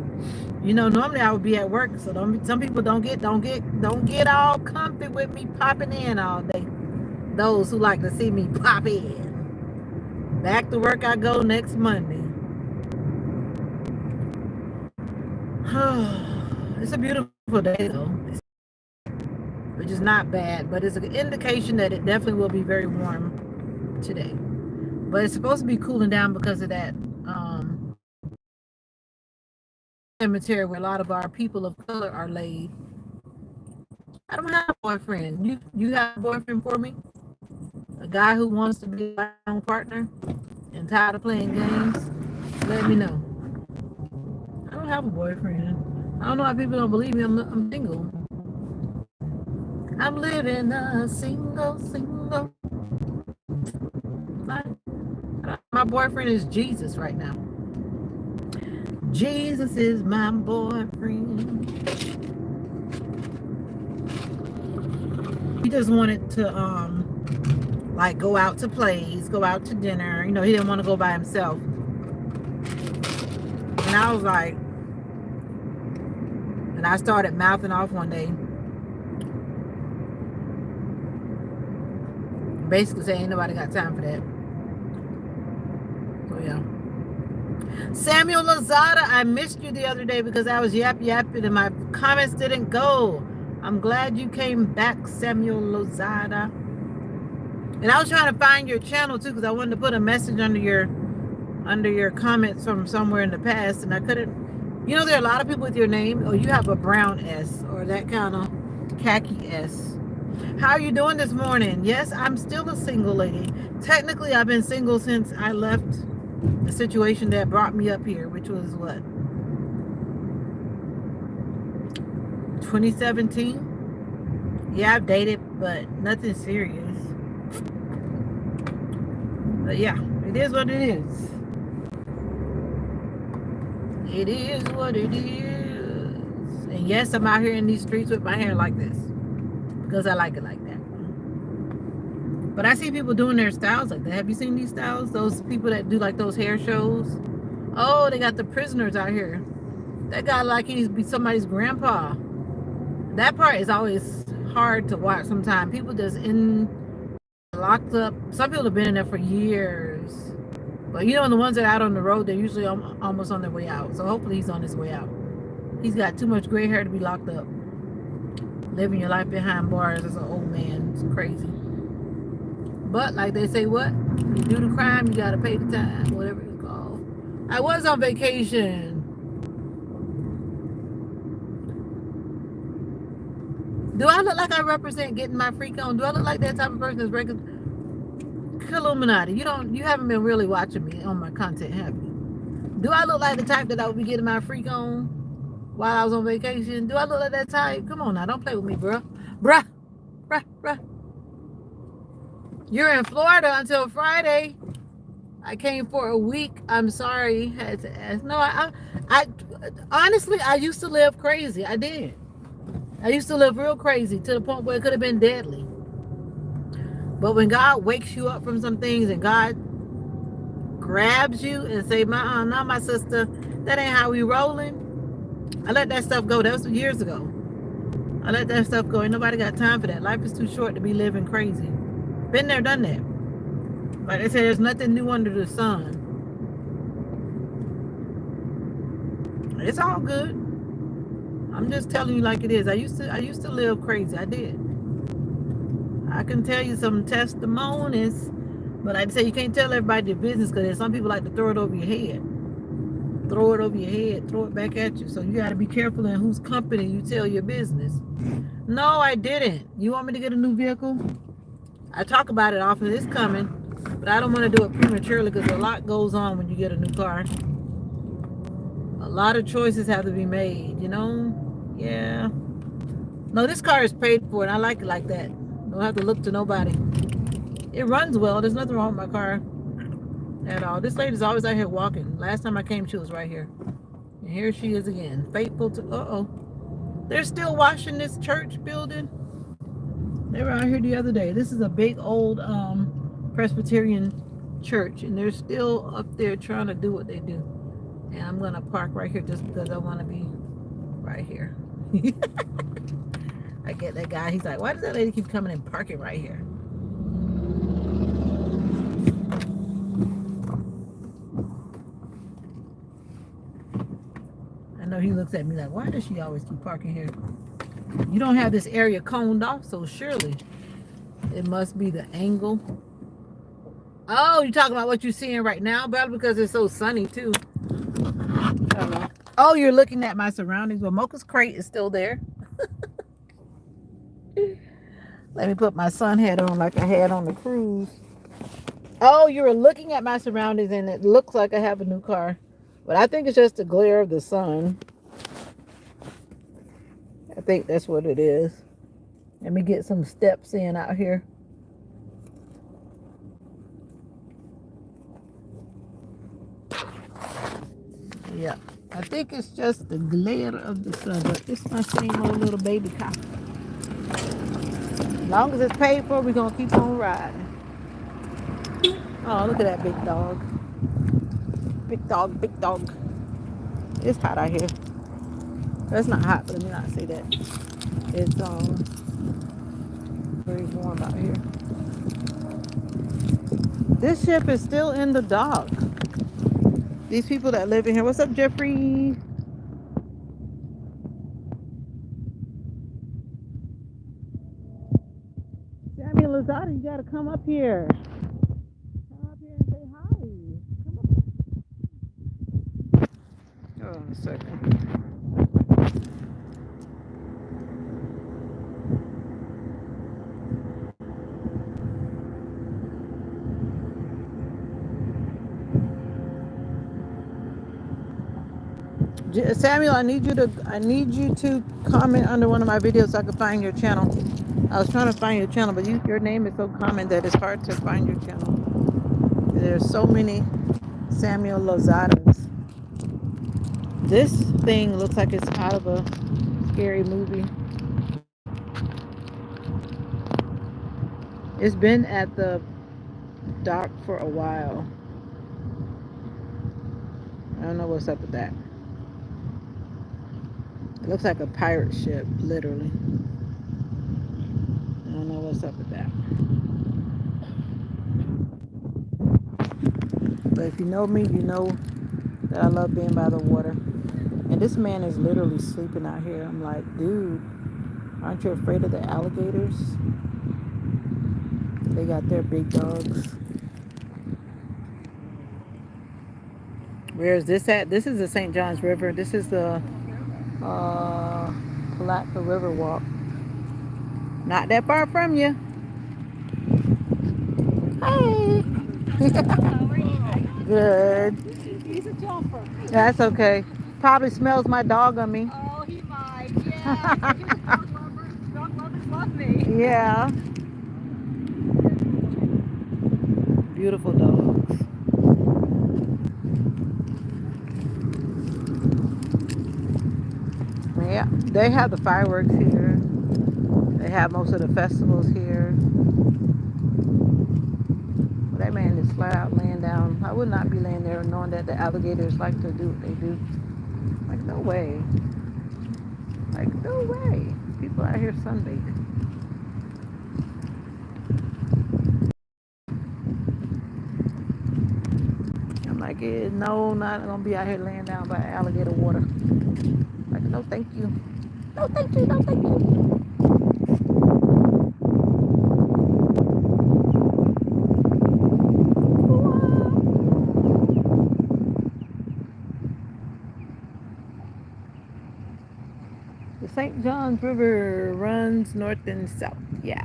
You know, normally I would be at work, so some people don't get all comfy with me popping in all day. Those who like to see me pop in. Back to work I go next Monday. It's a beautiful day though, which is not bad, but it's an indication that it definitely will be very warm today. But it's supposed to be cooling down because of that cemetery where a lot of our people of color are laid. I don't have a boyfriend. You have a boyfriend for me? A guy who wants to be my own partner and tired of playing games? Let me know. I don't have a boyfriend. I don't know why people don't believe me. I'm single. I'm living a single life. My boyfriend is Jesus right now. Jesus is my boyfriend. He just wanted to like go out to plays, go out to dinner. You know, he didn't want to go by himself. And I was like, and I started mouthing off one day, basically saying ain't nobody got time for that. So yeah. Samuel Lozada, I missed you the other day because I was yapping and my comments didn't go. I'm glad you came back, Samuel Lozada. And I was trying to find your channel too because I wanted to put a message under under your comments from somewhere in the past, and I couldn't. You know, there are a lot of people with your name, or you have a brown S, or that kind of khaki S. How are you doing this morning? Yes, I'm still a single lady. Technically, I've been single since I left the situation that brought me up here, which was what, 2017? Yeah, I've dated, but nothing serious. But yeah, it is what it is. It is what it is. And yes, I'm out here in these streets with my hair like this because I like it like that. But I see people doing their styles like that. Have you seen these styles? Those people that do like those hair shows? Oh, they got the prisoners out here. That guy like he's be somebody's grandpa. That part is always hard to watch sometimes. People just locked up. Some people have been in there for years. But you know, the ones that are out on the road, they're usually almost on their way out. So hopefully he's on his way out. He's got too much gray hair to be locked up. Living your life behind bars as an old man. It's crazy. But like they say, what? You do the crime, you gotta pay the time. Whatever it's called. I was on vacation. Do I look like I represent getting my freak on? Do I look like that type of person that's breaking Illuminati? You haven't been really watching me on my content, have you? Do I look like the type that I would be getting my freak on while I was on vacation? Do I look like that type? Come on now, don't play with me, bruh. Bruh. You're in Florida until Friday. I came for a week. I'm sorry. Had to ask. No, I honestly, I used to live crazy. I did. I used to live real crazy to the point where it could have been deadly. But when God wakes you up from some things and God grabs you and say, no, my sister, that ain't how we rolling. I let that stuff go. That was years ago. I let that stuff go. Ain't nobody got time for that. Life is too short to be living crazy. Been there, done that. Like I said, there's nothing new under the sun. It's all good. I'm just telling you like it is. I used to live crazy. I did. I can tell you some testimonies, but I'd say you can't tell everybody their business because some people like to throw it over your head. Throw it over your head, throw it back at you. So you got to be careful in whose company you tell your business. No, I didn't. You want me to get a new vehicle? I talk about it often. It's coming, but I don't want to do it prematurely because a lot goes on when you get a new car. A lot of choices have to be made, you know? Yeah. No, this car is paid for and I like it like that. Don't have to look to nobody. It runs well. There's nothing wrong with my car at all. This lady's always out here walking. Last time I came, she was right here. And here she is again. Faithful to... Uh-oh. They're still washing this church building. They were out here the other day. This is a big old Presbyterian church. And they're still up there trying to do what they do. And I'm going to park right here just because I want to be right here. I get that guy. He's like, why does that lady keep coming and parking right here? I know he looks at me like, why does she always keep parking here? You don't have this area coned off, so surely it must be the angle. Oh, you're talking about what you're seeing right now, probably because it's so sunny too. I don't know. Oh, you're looking at my surroundings. Well, Mocha's crate is still there. Let me put my sun hat on like I had on the cruise. Oh, you were looking at my surroundings and it looks like I have a new car. But I think it's just the glare of the sun. I think that's what it is. Let me get some steps in out here. Yeah, I think it's just the glare of the sun. But it's my same old little baby car. As long as it's paid for, we're going to keep on riding. Oh, look at that big dog. Big dog, big dog. It's hot out here. That's not hot, but let me not say that. It's very warm out here. This ship is still in the dock. These people that live in here. What's up, Jeffrey? Sammy Lozada, you gotta come up here. Come up here and say hi. Come up. Hold on a second. Samuel, I need you to comment under one of my videos so I can find your channel. I was trying to find your channel, but your name is so common that it's hard to find your channel. There's so many Samuel Lozadas. This thing looks like it's out of a scary movie. It's been at the dock for a while. I don't know what's up with that. It looks like a pirate ship, literally. I don't know what's up with that. But if you know me, you know that I love being by the water. And this man is literally sleeping out here. I'm like, dude, aren't you afraid of the alligators? They got their big dogs. Where is this at? This is the St. Johns River. This is the Palatka River Walk. Not that far from you. Hey. Good. He's a jumper. That's okay. Probably smells my dog on me. Oh, he might. Yeah. Dog lovers love me. Yeah. Beautiful dogs. Yeah, they have the fireworks here. They have most of the festivals here. Well, that man is flat out laying down. I would not be laying there knowing that the alligators like to do what they do. Like, no way. Like, no way. People out here sunbathing. I'm like, no, not gonna be out here laying down by alligator water. Like, no, thank you. No, thank you. No, thank you. The St. Johns River runs north and south. Yeah.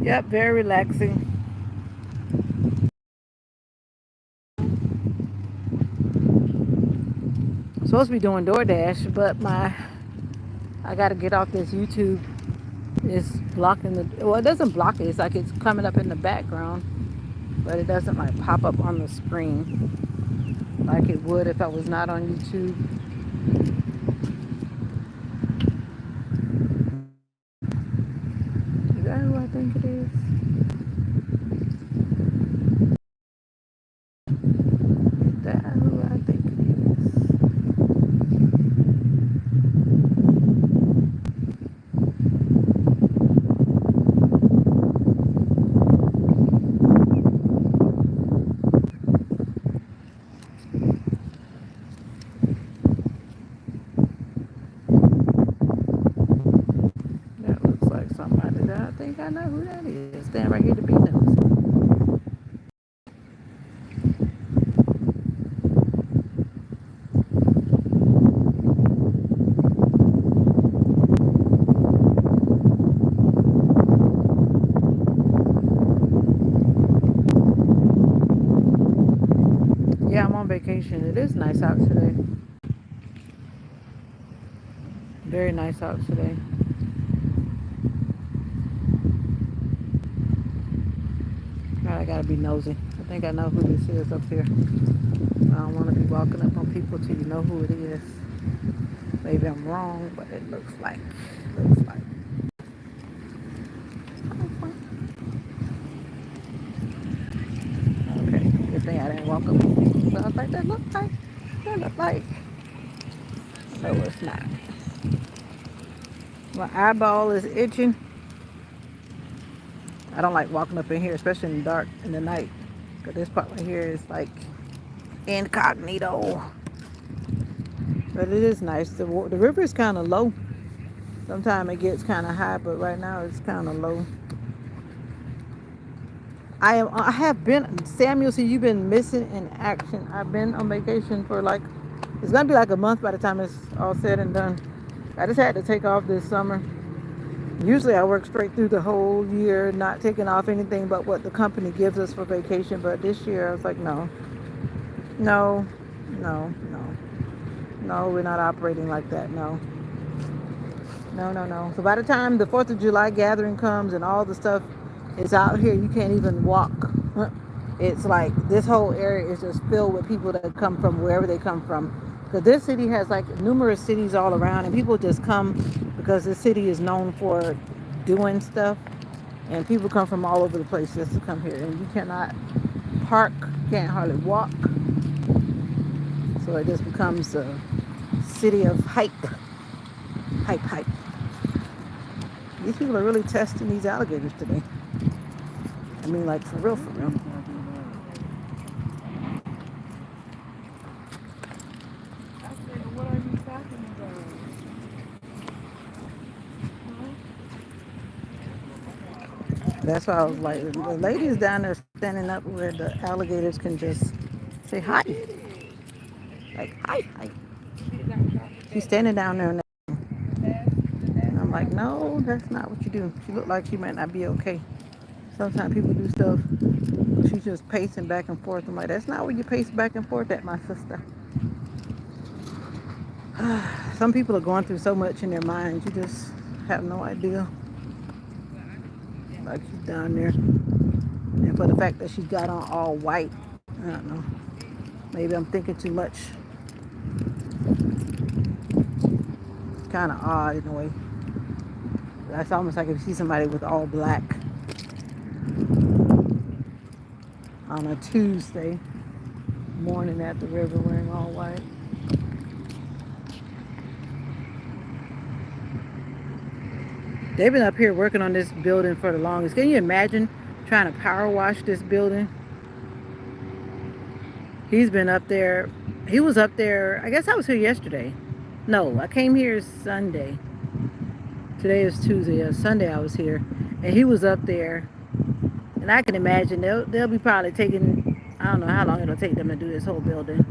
Yep, very relaxing. I'm supposed to be doing DoorDash, but I gotta get off this YouTube. It's blocking well, it doesn't block it. It's like it's coming up in the background, but it doesn't like pop up on the screen like it would if I was not on YouTube. Is that who I think it is? Is that who I think it is? That looks like somebody that I think I know who that is. Stand right here to be nosy. Yeah, I'm on vacation. It is nice out today. Very nice out today. God, I gotta be nosy. I think I know who this is up here. I don't want to be walking up on people till you know who it is. Maybe I'm wrong, but it looks like. Okay, good thing I didn't walk up on people. So I was like, that look like. No, it's not. My eyeball is itching. I don't like walking up in here, especially in the dark in the night. Because this part right here is like incognito. But it is nice. The river is kind of low. Sometimes it gets kind of high, but right now it's kind of low. I have been, Samuel, so you've been missing in action. I've been on vacation for like, it's gonna be like a month by the time it's all said and done. I just had to take off this summer. Usually I work straight through the whole year, not taking off anything but what the company gives us for vacation. But this year I was like, no, no, no, no, no, we're not operating like that. No, no, no, no. So by the time the 4th of July gathering comes and all the stuff is out here, you can't even walk. It's like this whole area is just filled with people that come from wherever they come from. Because this city has like numerous cities all around, and people just come because this city is known for doing stuff. And people come from all over the place just to come here. And you cannot park, can't hardly walk. So it just becomes a city of hype. Hype, hype. These people are really testing these alligators today. I mean, like, for real, for real. I said, what are you talking about? That's why I was like, the lady is down there standing up where the alligators can just say hi. Like, hi, hi. She's standing down there. And I'm like, no, that's not what you do. She looked like she might not be okay. Sometimes people do stuff. She's just pacing back and forth. I'm like, that's not where you pace back and forth at, my sister. Some people are going through so much in their minds, you just have no idea. Like she's down there. And for the fact that she's got on all white, I don't know. Maybe I'm thinking too much. It's kind of odd in a way. That's almost like if you see somebody with all black on a Tuesday morning at the river wearing all white. They've been up here working on this building for the longest. Can you imagine trying to power wash this building? He's been up there. He was up there. I guess I was here yesterday. No, I came here Sunday. Today is Tuesday. Sunday I was here. And he was up there. And I can imagine they'll be probably taking, I don't know how long it'll take them to do this whole building.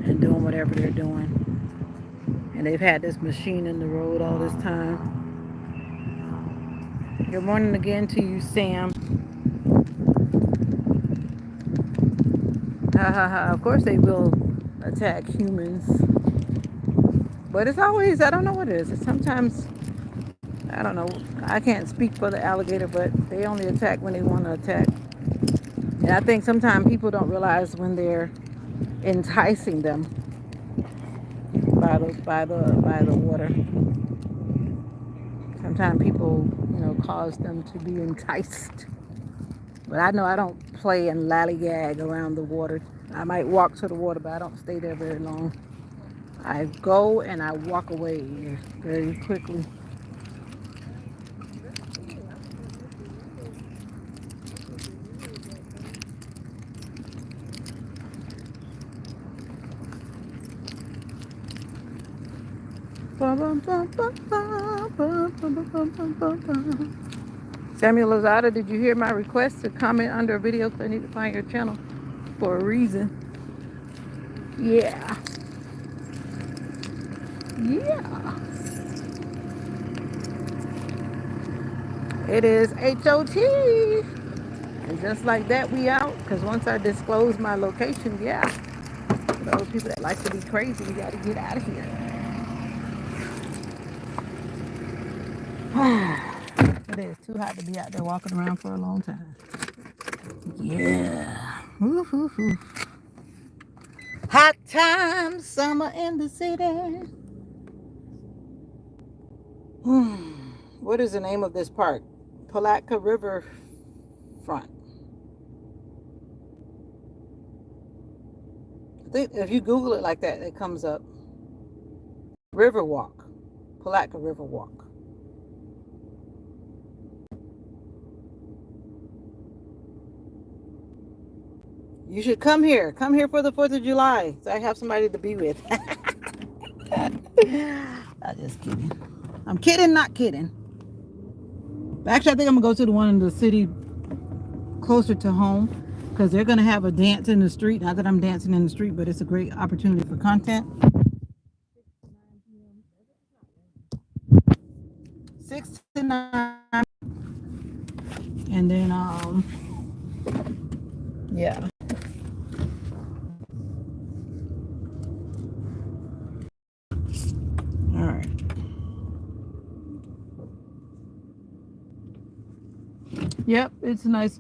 And doing whatever they're doing. And they've had this machine in the road all this time. Good morning again to you, Sam. Ha ha ha. Of course they will attack humans. But it's always, I don't know what it is. It's sometimes, I don't know. I can't speak for the alligator, but they only attack when they want to attack. And I think sometimes people don't realize when they're enticing them by the water. Sometimes people, cause them to be enticed. But I know I don't play and lollygag around the water. I might walk to the water, but I don't stay there very long. I go and I walk away very quickly. Samuel Lozada, did you hear my request to comment under a video? Because I need to find your channel for a reason. Yeah. Yeah. It is HOT. And just like that, we out. Because once I disclose my location, yeah. For those people that like to be crazy, we got to get out of here. It is too hot to be out there walking around for a long time. Yeah. Woo-hoo-hoo. Hot times, summer in the city. What is the name of this park? Palatka River Front. I think if you Google it like that, it comes up. River Walk. Palatka River Walk. You should come here. Come here for the 4th of July. So I have somebody to be with. I'm just kidding. I'm kidding, not kidding. But actually, I think I'm gonna go to the one in the city closer to home because they're gonna have a dance in the street. Not that I'm dancing in the street, but it's a great opportunity for content. 6 to 9, and then yeah. All right. Yep, it's a nice.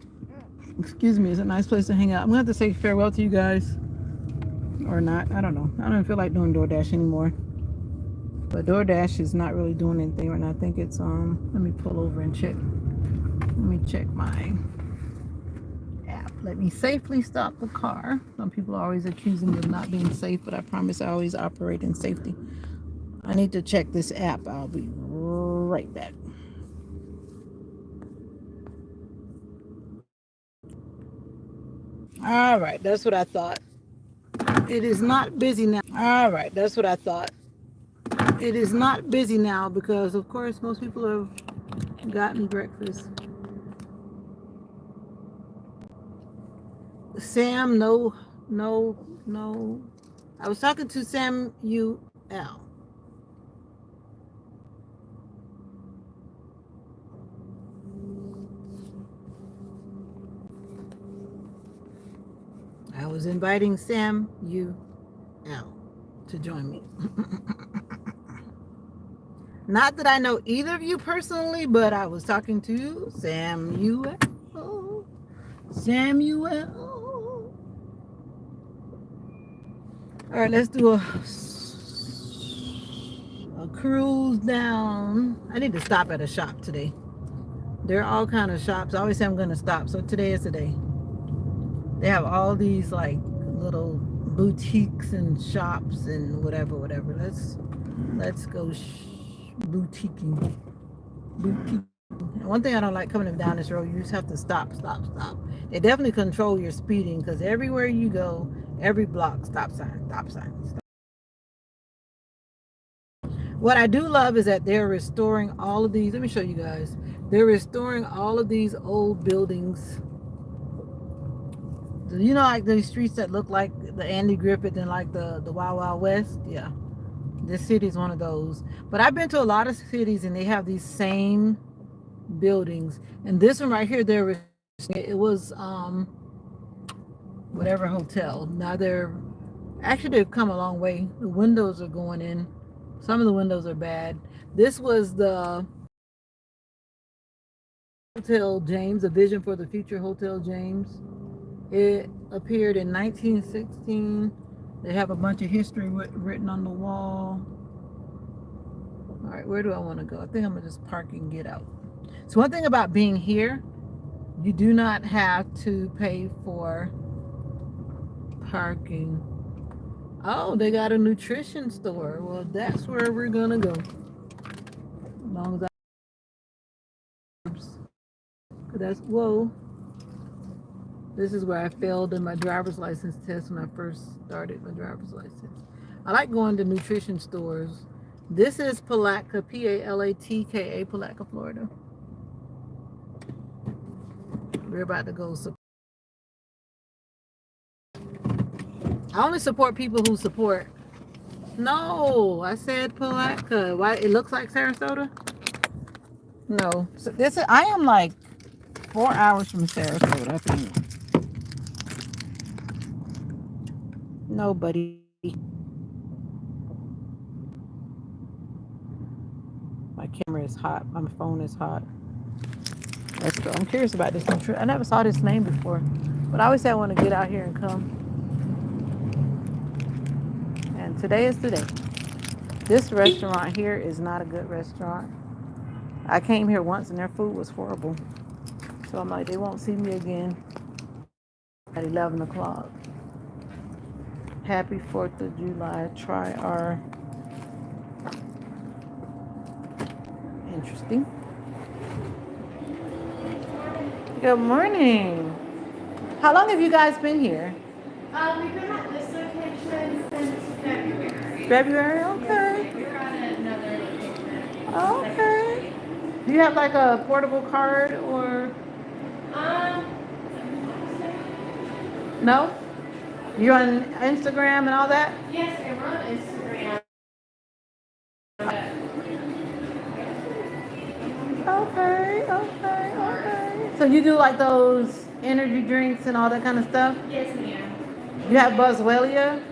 Excuse me, it's a nice place to hang out. I'm gonna have to say farewell to you guys, or not. I don't know. I don't even feel like doing DoorDash anymore. But DoorDash is not really doing anything right now. I think it's Let me pull over and check. Let me check my app. Let me safely stop the car. Some people are always accusing me of not being safe, but I promise I always operate in safety. I need to check this app. I'll be right back. All right, that's what I thought. It is not busy now. All right, that's what I thought. It is not busy now because, of course, most people have gotten breakfast. Sam, no, no, no. I was talking to Samuel. I was inviting Samuel to join me. Not that I know either of you personally, but I was talking to Samuel. Samuel. All right, let's do a cruise down. I need to stop at a shop today. There are all kind of shops. I always say I'm going to stop, so today is the day. They have all these like little boutiques and shops and whatever. Let's go boutiquing. And one thing I don't like coming down this road, you just have to stop. They definitely control your speeding because everywhere you go, every block, stop sign. What I do love is that they're restoring all of these. Let me show you guys. They're restoring all of these old buildings. You know, like these streets that look like the Andy Griffith and like the Wild Wild West? Yeah. This city is one of those. But I've been to a lot of cities and they have these same buildings. And this one right here, it was whatever hotel. Now they've come a long way. The windows are going in. Some of the windows are bad. This was the Hotel James, a vision for the future Hotel James. It appeared in 1916. They have a bunch of history written on the wall. All right, where do I want to go? I think I'm going to just park and get out. So one thing about being here, you do not have to pay for parking. Oh, they got a nutrition store. Well, that's where we're going to go. As long as whoa. This is where I failed in my driver's license test when I first started my driver's license. I like going to nutrition stores. This is Palatka, Palatka, Palatka, Florida. We're about to go. I only support people who support. No, I said Palatka. Why? It looks like Sarasota? No. So I am like 4 hours from Sarasota, I think. Nobody. My camera is hot. My phone is hot. Let's go. I'm curious about this new trip. I never saw this name before, but I always say I want to get out here and come. And today is the day. This restaurant here is not a good restaurant. I came here once and their food was horrible. So I'm like, they won't see me again at 11 o'clock. Happy 4th of July. Try our interesting. Good morning. How long have you guys been here? We've been at this location since February. February, okay. We were at another Okay. Do you have like a portable card or Um, no? You on Instagram and all that? yes, ma'am, we're on Instagram. Okay, okay, okay. So you do like those energy drinks and all that kind of stuff? Yes, ma'am. You have Boswellia?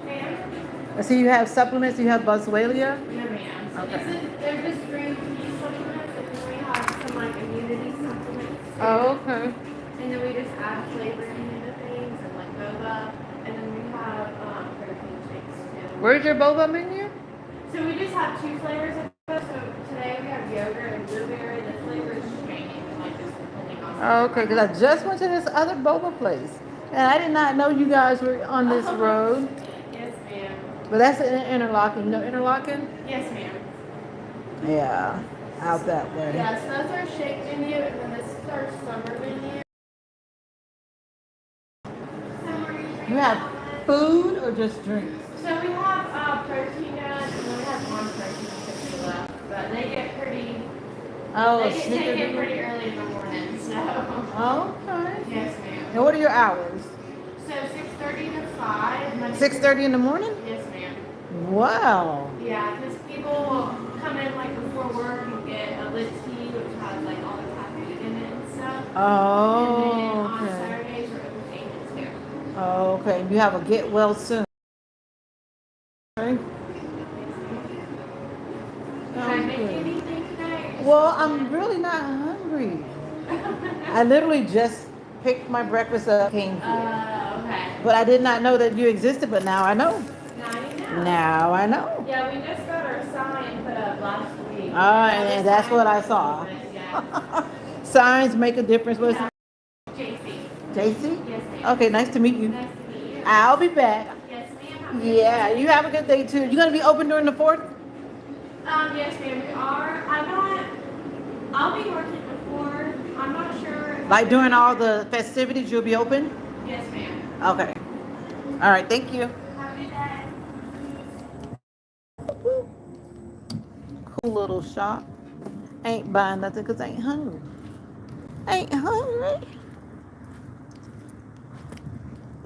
Ma'am? I see you have supplements. You have Boswellia? No, ma'am. So Okay. they're just green tea supplements, and then we have some like immunity supplements. Too. Oh, okay. And then we just add flavoring into things and like boba, and then we have protein shakes too. Where's your boba menu? So we just have two flavors of boba. So today we have yogurt and blueberry. The flavors change, like just depending on. Oh, okay, because I just went to this other boba place. And I did not know you guys were on this road. Yes, ma'am. But that's in Interlaken. You know Interlaken? Yes, ma'am. Yeah, out that way. Yes, that's our shake menu, and then this is our summer menu. You have food or just drinks? So we have protein nuts, and then we have non-protein chips left, but they get pretty. Oh, They get taken snickerdoodle. pretty early in the morning, so. Okay. Yes, ma'am. And what are your hours? So 6:30 to 5. Monday 6:30 in the morning? Yes, ma'am. Wow. Yeah, because people will come in like before work and get a lit tea, which has like all the caffeine in it and stuff. And then Oh, on okay. Saturdays we're open payments too. Oh, okay. You have a get well soon. Okay. Can I Sounds make good. anything today? Well, I'm really not hungry. I literally just picked my breakfast up, came here. Okay. But I did not know that you existed, but now I know. Now you know. Now I know. Yeah, we just got our sign put up last week. And that's what I saw. Yeah. Signs make a difference. What's JC. JC? Yes, ma'am. Okay, nice to meet you. Nice to meet you. I'll be back. Yes, ma'am. Yeah, you have a good day too. You gonna be open during the 4th? Yes, ma'am. We are. I'll be working before. I'm not sure. Like during all the festivities, you'll be open? Yes, ma'am. Okay. All right, thank you. Have a good day. Cool little shop. Ain't buying nothing because I ain't hungry. Ain't hungry.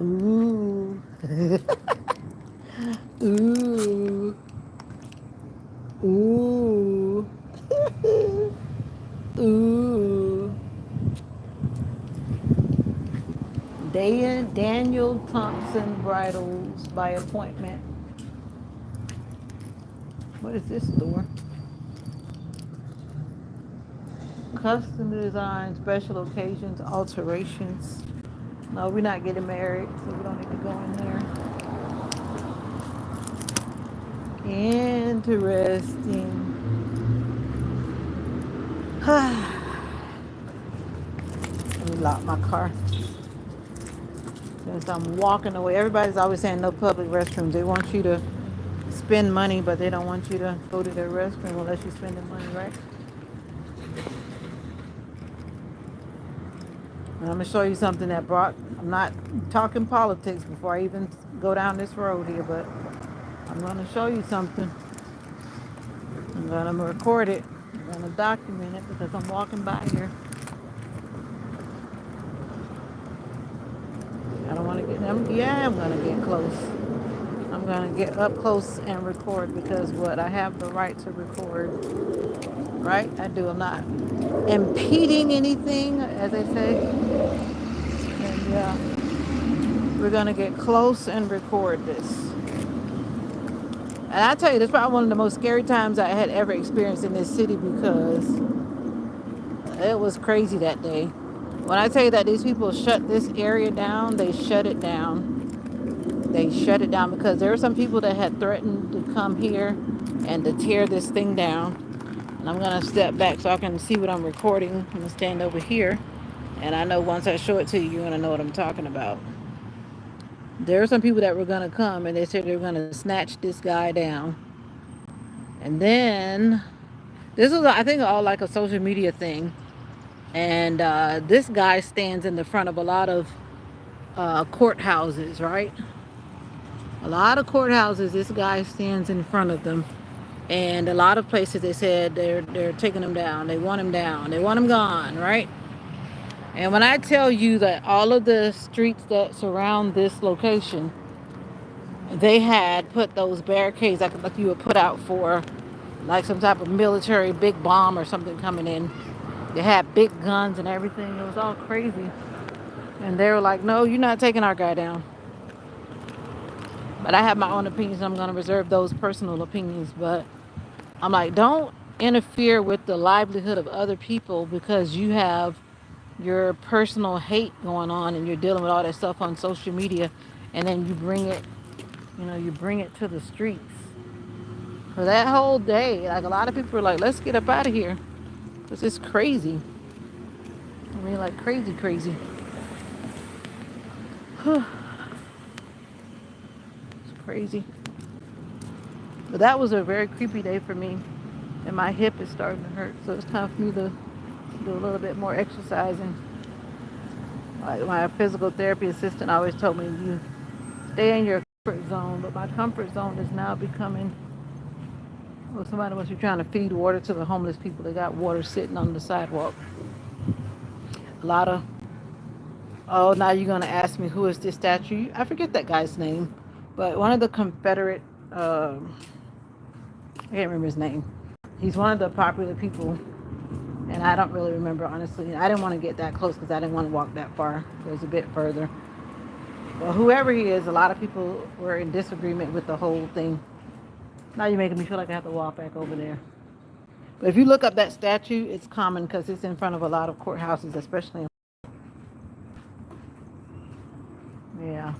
Ooh. Ooh. Ooh. Ooh. Daniel Thompson Bridals by appointment. What is this store? Custom design, special occasions, alterations. No, we're not getting married, so we don't need to go in there. Interesting. Let me lock my car. Since I'm walking away, everybody's always saying no public restrooms. They want you to spend money, but they don't want you to go to their restroom unless you're spending money, right? And I'm gonna show you something that brought. I'm not talking politics before I even go down this road here, but I'm gonna show you something. I'm gonna record it. I'm gonna document it because I'm walking by here. I don't want to get. I'm gonna get close. I'm gonna get up close and record because what I have the right to record. Right? I do. I'm not impeding anything, as they say. And yeah, we're gonna get close and record this. And I tell you, this is probably one of the most scary times I had ever experienced in this city because it was crazy that day. When I tell you that these people shut this area down, they shut it down. They shut it down because there were some people that had threatened to come here and to tear this thing down. And I'm gonna step back so I can see what I'm recording. I'm gonna stand over here. And I know once I show it to you, you're gonna know what I'm talking about. There are some people that were gonna come and they said they were gonna snatch this guy down. And then, this was, I think, all like a social media thing. And this guy stands in the front of a lot of courthouses, right? A lot of courthouses, this guy stands in front of them. And a lot of places they said they're taking them down. They want them down. They want them gone, right? And when I tell you that all of the streets that surround this location, they had put those barricades like you would put out for like some type of military big bomb or something coming in. They had big guns and everything. It was all crazy. And they were like, no, you're not taking our guy down. But I have my own opinions. I'm going to reserve those personal opinions. But I'm like, don't interfere with the livelihood of other people because you have your personal hate going on and you're dealing with all that stuff on social media. And then you bring it, you bring it to the streets. For that whole day, like a lot of people were like, let's get up out of here. Because it's crazy. I mean, like crazy, crazy. It's crazy. But that was a very creepy day for me. And my hip is starting to hurt. So it's time for me to do a little bit more exercising. Like my physical therapy assistant always told me, you stay in your comfort zone. But my comfort zone is now becoming, well, somebody must be trying to feed water to the homeless people. They got water sitting on the sidewalk. A lot of, oh, now you're going to ask me who is this statue? I forget that guy's name. But one of the Confederate, I can't remember his name. He's one of the popular people. And I don't really remember, honestly. I didn't want to get that close because I didn't want to walk that far. It was a bit further. Well, whoever he is, a lot of people were in disagreement with the whole thing. Now you're making me feel like I have to walk back over there. But if you look up that statue, it's common because it's in front of a lot of courthouses, especially. Yeah.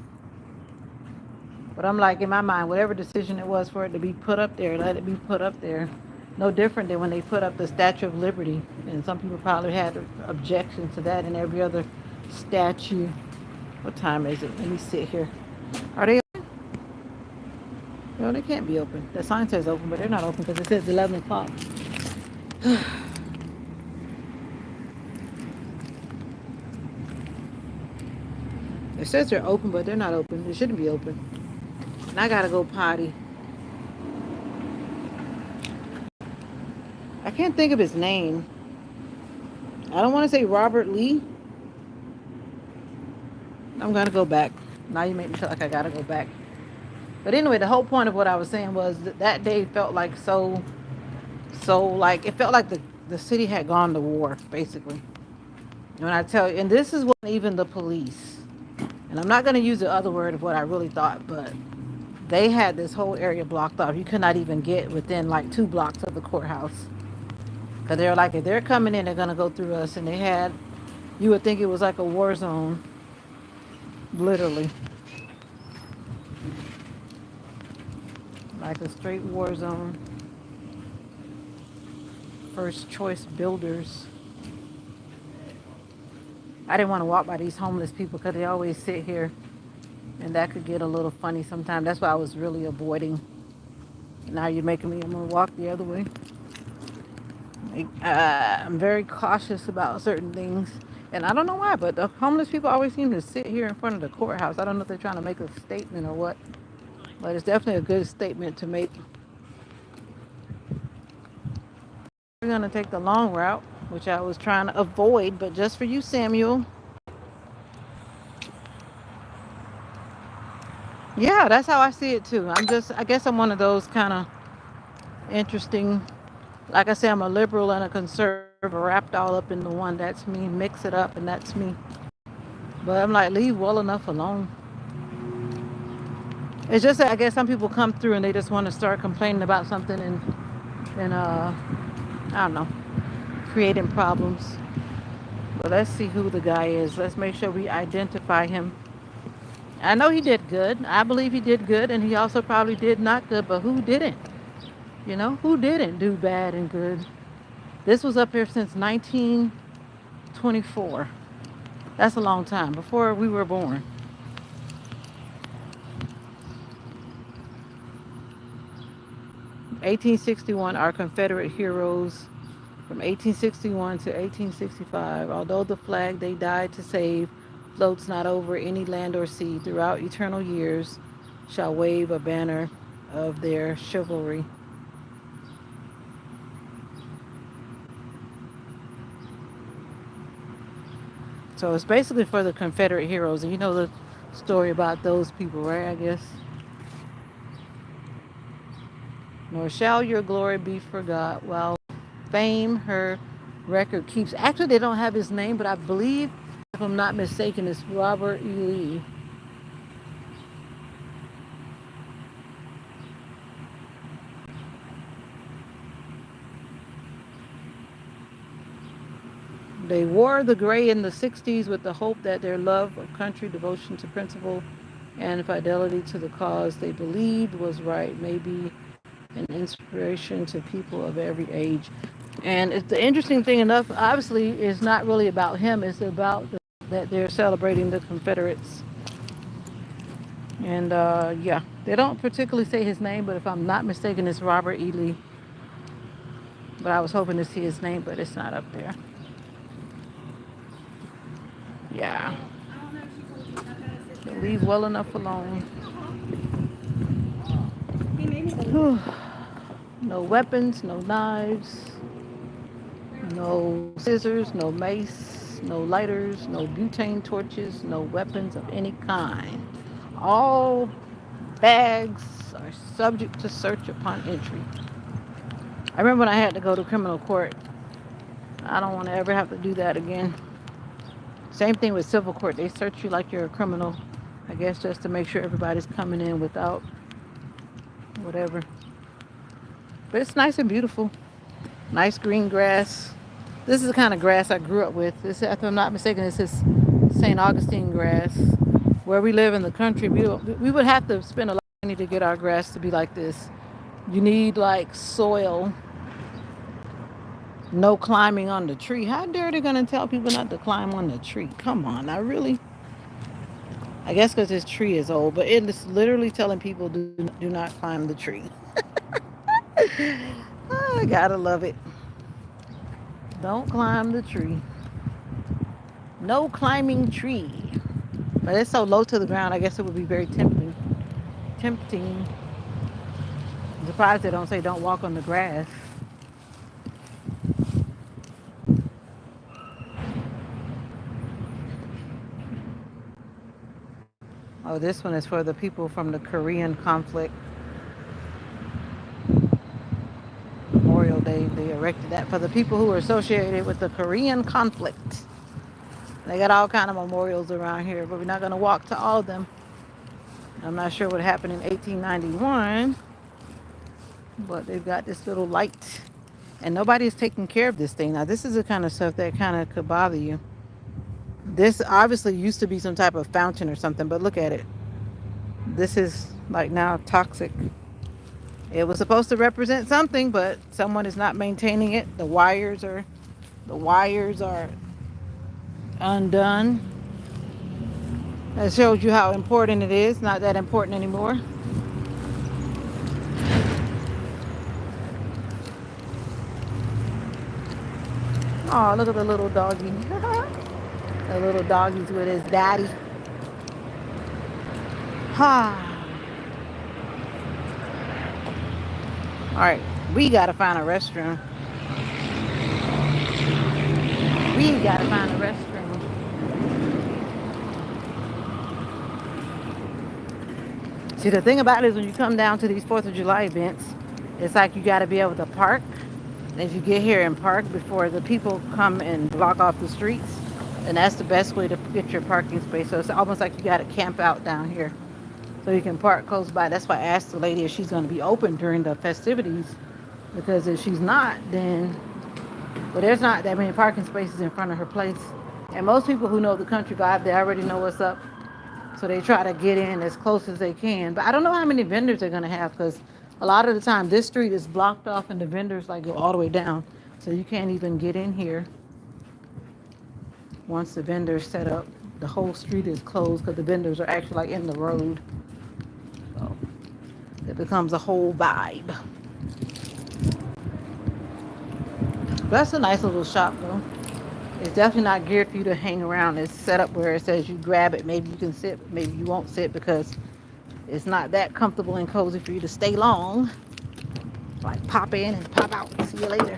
But I'm like, in my mind, whatever decision it was for it to be put up there, let it be put up there. No different than when they put up the Statue of Liberty. And some people probably had objections to that and every other statue. What time is it? Let me sit here. Are they open? No, they can't be open. The sign says open, but they're not open because it says 11 o'clock. It says they're open, but they're not open. They shouldn't be open. And I gotta go potty. I can't think of his name. I don't want to say Robert Lee. I'm gonna go back. Now you make me feel like I gotta go back. But anyway, the whole point of what I was saying was that day felt like so like it felt like the city had gone to war, basically. And when I tell you, and this is what even the police, and I'm not gonna use the other word of what I really thought, but they had this whole area blocked off. You could not even get within like 2 blocks of the courthouse. Because they're like, if they're coming in, they're going to go through us. And they had, you would think it was like a war zone. Literally. Like a straight war zone. First choice builders. I didn't want to walk by these homeless people because they always sit here. And that could get a little funny sometimes. That's why I was really avoiding. Now you're making me, I'm going to walk the other way. I'm very cautious about certain things. And I don't know why, but the homeless people always seem to sit here in front of the courthouse. I don't know if they're trying to make a statement or what. But it's definitely a good statement to make. We're going to take the long route, which I was trying to avoid, but just for you, Samuel. Yeah, that's how I see it too. I guess I'm one of those kind of interesting. Like I say, I'm a liberal and a conservative wrapped all up in the one. That's me. Mix it up and that's me. But I'm like, leave well enough alone. It's just that I guess some people come through and they just want to start complaining about something and I don't know, creating problems. But let's see who the guy is. Let's make sure we identify him. I know he did good. I believe he did good, and he also probably did not good, but who didn't? Who didn't do bad and good? This was up here since 1924. That's a long time, before we were born. (1861) our Confederate heroes from 1861 to 1865. Although the flag they died to save floats not over any land or sea, throughout eternal years shall wave a banner of their chivalry. So it's basically for the Confederate heroes. And you know the story about those people, right? I guess. Nor shall your glory be forgot while fame her record keeps. Actually, they don't have his name, but I believe, if I'm not mistaken, it's Robert E. Lee. They wore the gray in the 60s with the hope that their love of country, devotion to principle, and fidelity to the cause they believed was right may be an inspiration to people of every age. And it's the interesting thing enough, obviously, is not really about him. It's about that they're celebrating the Confederates. And yeah, they don't particularly say his name, but if I'm not mistaken, it's Robert E. Lee. But I was hoping to see his name, but it's not up there. Yeah. They leave well enough alone. He made me the No weapons, no knives, no scissors, no mace, no lighters, no butane torches, no weapons of any kind. All bags are subject to search upon entry. I remember when I had to go to criminal court. I don't want to ever have to do that again. Same thing with civil court. They search you like you're a criminal, I guess, just to make sure everybody's coming in without whatever. But it's nice and beautiful. Nice green grass. This is the kind of grass I grew up with. This, if I'm not mistaken, this is St. Augustine grass. Where we live in the country, we would have to spend a lot of money to get our grass to be like this. You need like soil. No climbing on the tree. How dare they gonna tell people not to climb on the tree? Come on, I really. I guess because this tree is old, but it is literally telling people do not climb the tree. Oh, I gotta love it. Don't climb the tree. No climbing tree. But it's so low to the ground, I guess it would be very tempting. Tempting. I'm surprised they don't say don't walk on the grass. Oh, this one is for the people from the Korean conflict. Memorial Day, they erected that for the people who were associated with the Korean conflict. They got all kind of memorials around here, but we're not going to walk to all of them. I'm not sure what happened in 1891, but they've got this little light, and nobody's taking care of this thing. Now, this is the kind of stuff that kind of could bother you. This obviously used to be some type of fountain or something, but look at it. This is like now toxic. It was supposed to represent something, but someone is not maintaining it. The wires are undone. That shows you how important it is. Not that important anymore. Oh, look at the little doggy. The little doggy's with his daddy. Ha. All right, we gotta find a restroom. We gotta find a restroom. See, the thing about it is when you come down to these 4th of July events, it's like you gotta be able to park. If you get here and park before the people come and block off the streets, then that's the best way to get your parking space. So it's almost like you gotta camp out down here so you can park close by. That's why I asked the lady if she's gonna be open during the festivities, because if she's not, then, well, there's not that many parking spaces in front of her place. And most people who know the country vibe, they already know what's up. So they try to get in as close as they can. But I don't know how many vendors they're going to have, because a lot of the time this street is blocked off and the vendors like go all the way down. So you can't even get in here. Once the vendors set up, the whole street is closed because the vendors are actually like in the road. So it becomes a whole vibe. That's a nice little shop though. It's definitely not geared for you to hang around. It's set up where it says you grab it. Maybe you can sit, maybe you won't sit because it's not that comfortable and cozy for you to stay long. Like pop in and pop out. See you later.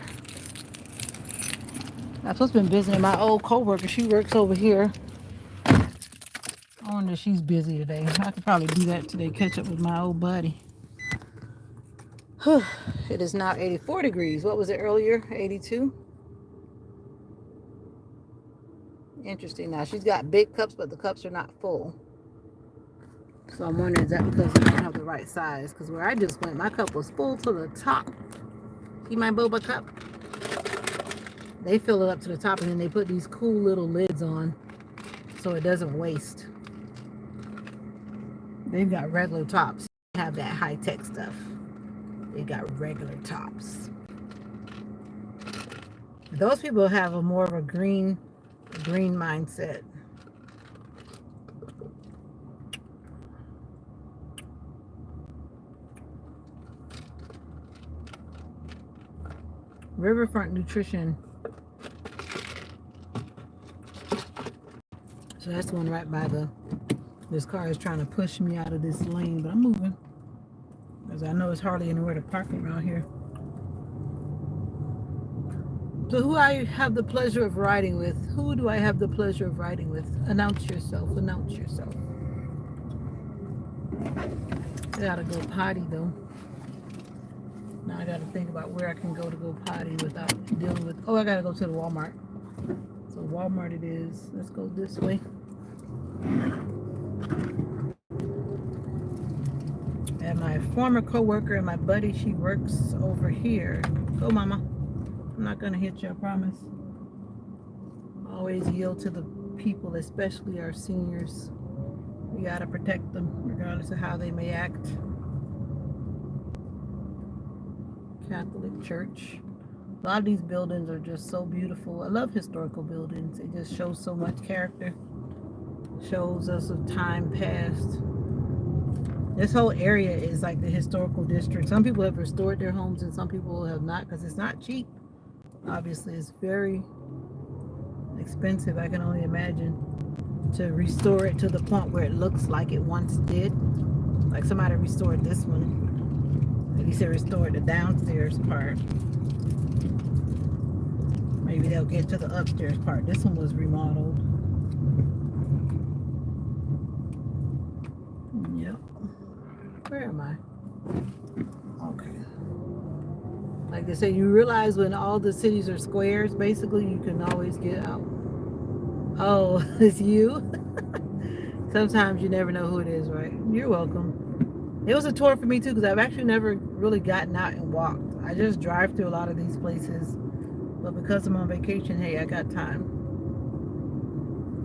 I'm supposed to be visiting my old coworker. She works over here. I wonder if she's busy today. I could probably do that today, catch up with my old buddy. It is now 84 degrees. What was it earlier? 82? Interesting. Now, she's got big cups, but the cups are not full. So I'm wondering, is that because I don't have the right size? Because where I just went, my cup was full to the top. See my boba cup? They fill it up to the top, and then they put these cool little lids on so it doesn't waste. They've got regular tops. They have that high-tech stuff. They got regular tops. Those people have a more of a green mindset. Riverfront Nutrition. So that's the one right by this car is trying to push me out of this lane, but I'm moving. Because I know it's hardly anywhere to park around here. So who I have the pleasure of riding with? Who do I have the pleasure of riding with? Announce yourself. Announce yourself. I gotta go potty though. Now I gotta think about where I can go to go potty without dealing with. Oh, I gotta go to the Walmart. So Walmart it is. Let's go this way. And my former co-worker and my buddy, she works over here. Go, mama. I'm not gonna hit you, I promise. Always yield to the people, especially our seniors. We gotta protect them, regardless of how they may act. Catholic Church. A lot of these buildings are just so beautiful. I love historical buildings. It just shows so much character. Shows us a time past. This whole area is like the historical district. Some people have restored their homes and some people have not, because it's not cheap. Obviously, it's very expensive. I can only imagine to restore it to the point where it looks like it once did. Like somebody restored this one. At least they restored the downstairs part. Maybe they'll get to the upstairs part. This one was remodeled. Yep. Where am I? Okay. Like they say, you realize when all the cities are squares, basically, you can always get out. Oh, it's you? Sometimes you never know who it is, right? You're welcome. It was a tour for me too, because I've actually never really gotten out and walked. I just drive through a lot of these places. But because I'm on vacation, hey, I got time.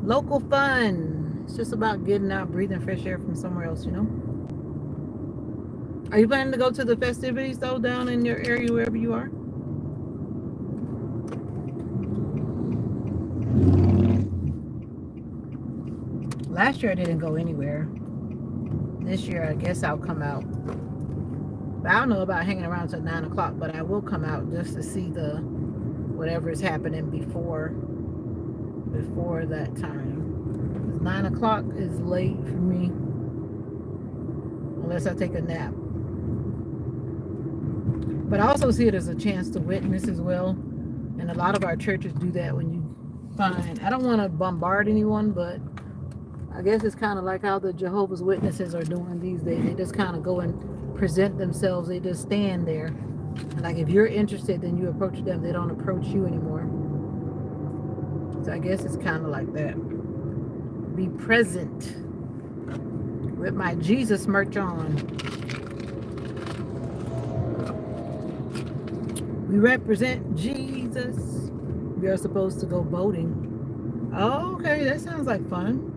Local fun. It's just about getting out, breathing fresh air from somewhere else, you know? Are you planning to go to the festivities though, down in your area, wherever you are? Last year I didn't go anywhere. This year I guess I'll come out. But I don't know about hanging around till 9 o'clock, but I will come out just to see the whatever is happening before that time. 9 o'clock is late for me, unless I take a nap. But I also see it as a chance to witness as well. And a lot of our churches do that when you find, I don't want to bombard anyone, but I guess it's kind of like how the Jehovah's Witnesses are doing these days. They just kind of go and present themselves. They just stand there. And like if you're interested, then you approach them. They don't approach you anymore. So I guess it's kind of like that. Be present with my Jesus merch on. We represent Jesus. We are supposed to go boating. Oh, okay, that sounds like fun.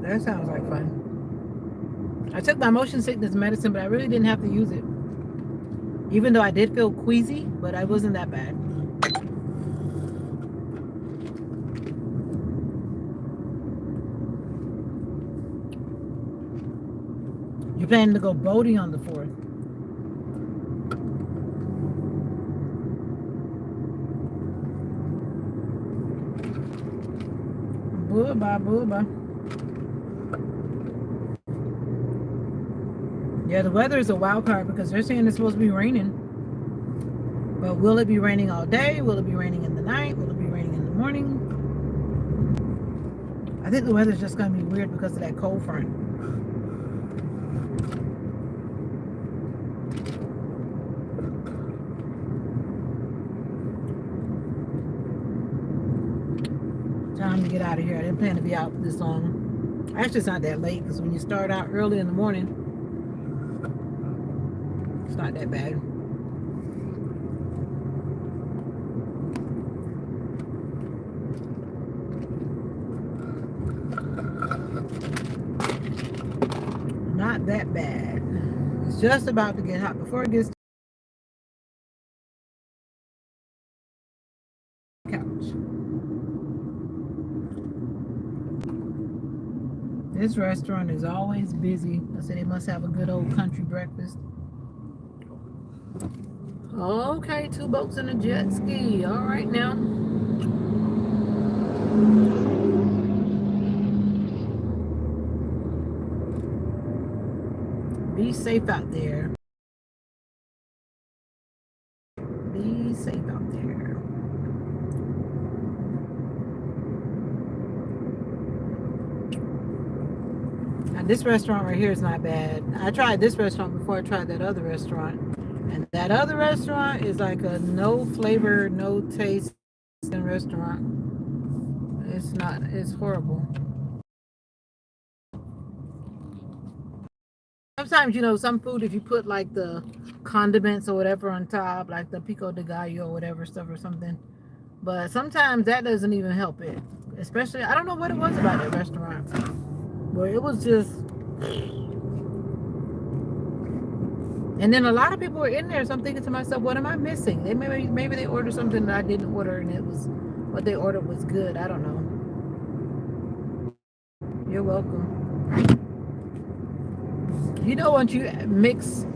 That sounds like fun. I took my motion sickness medicine, but I really didn't have to use it. Even though I did feel queasy, but I wasn't that bad. You're planning to go boating on the 4th. Booba, booba. Yeah, the weather is a wild card because they're saying it's supposed to be raining. But will it be raining all day? Will it be raining in the night? Will it be raining in the morning? I think the weather's just going to be weird because of that cold front. Time to get out of here. I didn't plan to be out this long. Actually, it's not that late because when you start out early in the morning, it's not that bad. Not that bad. It's just about to get hot before it gets to the couch. This restaurant is always busy. I said they must have a good old country breakfast. Okay, 2 boats and a jet ski. All right now. Be safe out there. Be safe out there. Now this restaurant right here is not bad. I tried this restaurant before I tried that other restaurant. And that other restaurant is like a no flavor, no taste restaurant. It's not, it's horrible. Sometimes, you know, some food, if you put like the condiments or whatever on top, like the pico de gallo or whatever stuff or something, but sometimes that doesn't even help it. Especially, I don't know what it was about that restaurant, but it was just. And then a lot of people were in there, so I'm thinking to myself, what am I missing? They maybe they ordered something that I didn't order, and it was what they ordered was good. I don't know. You're welcome. You know, once you mix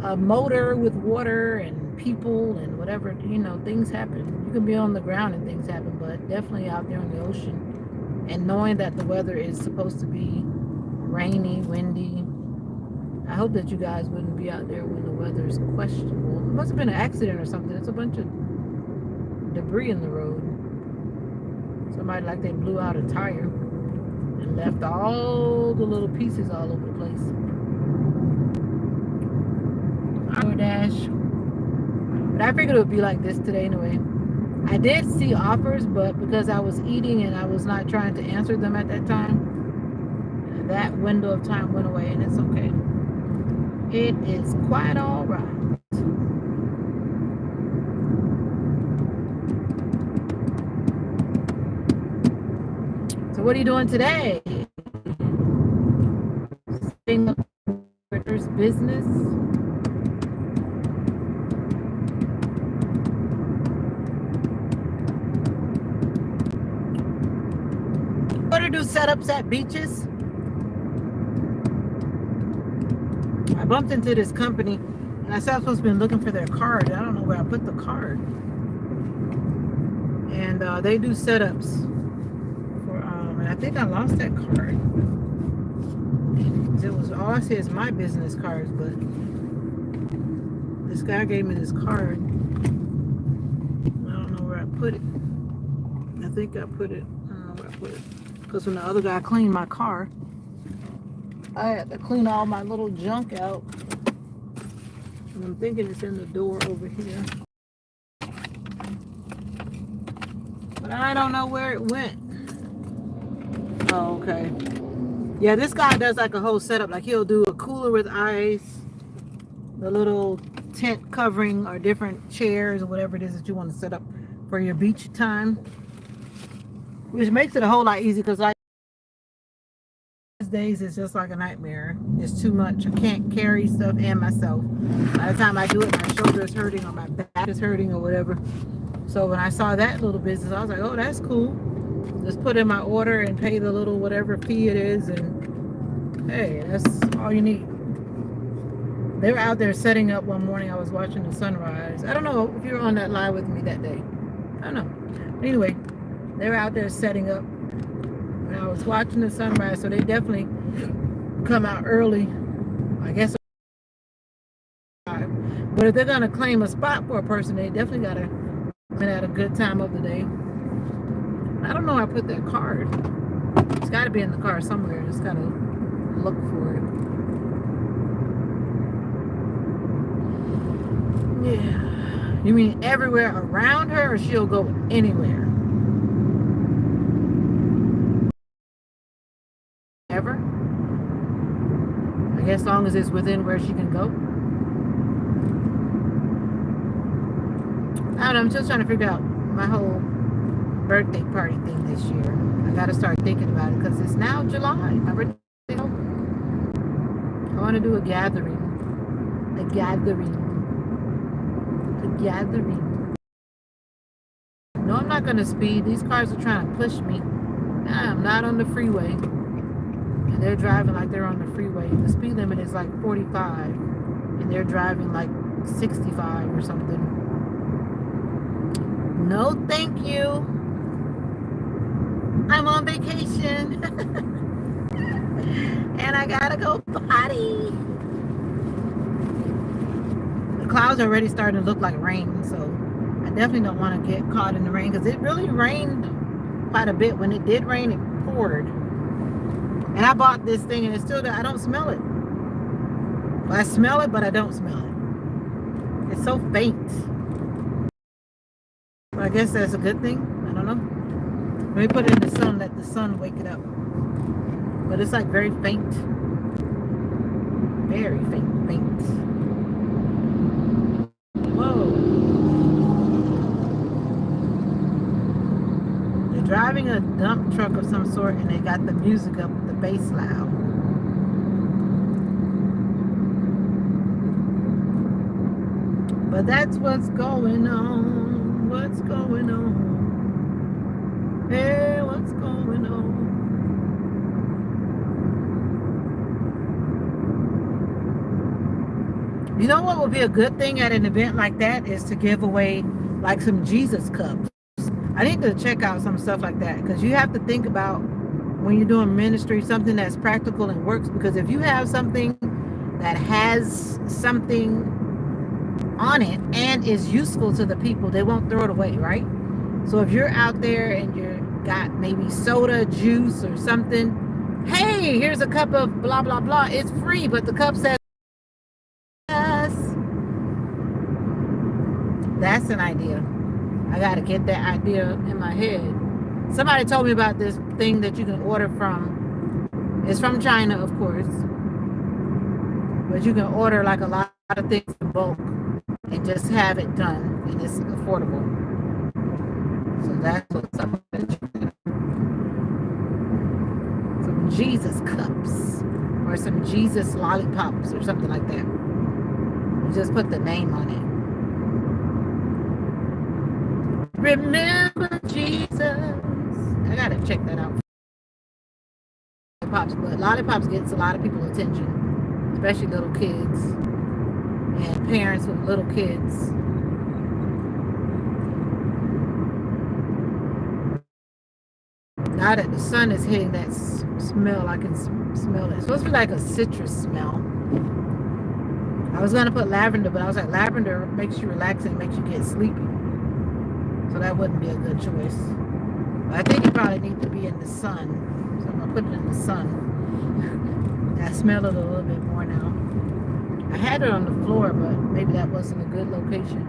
a motor with water and people and whatever, you know, things happen. You can be on the ground and things happen, but definitely out there in the ocean. And knowing that the weather is supposed to be rainy, windy, I hope that you guys wouldn't be out there when the weather is questionable. It must have been an accident or something. It's a bunch of debris in the road. Somebody like they blew out a tire and left all the little pieces all over the place. DoorDash. But I figured it would be like this today anyway. I did see offers, but because I was eating and I was not trying to answer them at that time, that window of time went away, and it's okay. It is quite all right. So what are you doing today? Setting up first business? What to do setups at beaches? I bumped into this company and I said I was supposed to be looking for their card. I don't know where I put the card. And they do setups for and I think I lost that card. It was all I see is my business cards, but this guy gave me this card. I don't know where I put it. I think I put it, I don't know where I put it. Because when the other guy cleaned my car, I had to clean all my little junk out. And I'm thinking it's in the door over here. But I don't know where it went. Oh, okay. Yeah, this guy does like a whole setup. Like he'll do a cooler with ice, the little tent covering or different chairs or whatever it is that you want to set up for your beach time. Which makes it a whole lot easier because like these days it's just like a nightmare. It's too much. I can't carry stuff and myself. By the time I do it, my shoulder is hurting or my back is hurting or whatever. So when I saw that little business, I was like, oh, that's cool. Just put in my order and pay the little whatever fee it is, and hey, that's all you need. They were out there setting up one morning. I was watching the sunrise. I don't know if you were on that live with me that day. I don't know. But anyway, they were out there setting up and I was watching the sunrise, so they definitely come out early. I guess But if they're gonna claim a spot for a person, they definitely gotta come at a good time of the day. I don't know where I put that card. It's gotta be in the car somewhere. Just gotta look for it. Yeah. You mean everywhere around her, or she'll go anywhere? Ever? I guess as long as it's within where she can go. I don't know, I'm just trying to figure out my whole birthday party thing this year. I gotta start thinking about it because it's now July. My birthday is over. I want to do a gathering. A gathering. A gathering. No, I'm not gonna speed. These cars are trying to push me. I'm not on the freeway. And they're driving like they're on the freeway. The speed limit is like 45. And they're driving like 65 or something. No, thank you. I'm on vacation. And I gotta go potty. The clouds are already starting to look like rain, so I definitely don't want to get caught in the rain because it really rained quite a bit. When it did rain, it poured. And I bought this thing and it's still there. I don't smell it. I smell it, but I don't smell it. It's so faint. Well, I guess that's a good thing. I don't know. Let me put it in the sun, let the sun wake it up. But it's like very faint. Very faint. Whoa. They're driving a dump truck of some sort and they got the music up with the bass loud. But that's what's going on. What's going on? Hey, what's going on? You know what would be a good thing at an event like that is to give away like some Jesus cups. I need to check out some stuff like that because you have to think about when you're doing ministry, something that's practical and works. Because if you have something that has something on it and is useful to the people, they won't throw it away, right? So if you're out there and you're got maybe soda, juice or something, hey, here's a cup of blah blah blah, it's free, but the cup says yes. That's an idea. I gotta get that idea in my head. Somebody told me about this thing that you can order from. It's from China, of course, but you can order like a lot of things in bulk and just have it done, and it's affordable. So that's what some Jesus cups or some Jesus lollipops or something like that. You just put the name on it. Remember Jesus. I gotta check that out. Lollipops, but lollipops gets a lot of people's attention, especially little kids and parents with little kids. Now that the sun is hitting that smell, I can smell it. It's supposed to be like a citrus smell. I was gonna put lavender, but I was like, lavender makes you relax and makes you get sleepy. So that wouldn't be a good choice. But I think it probably needs to be in the sun. So I'm gonna put it in the sun. I smell it a little bit more now. I had it on the floor, but maybe that wasn't a good location.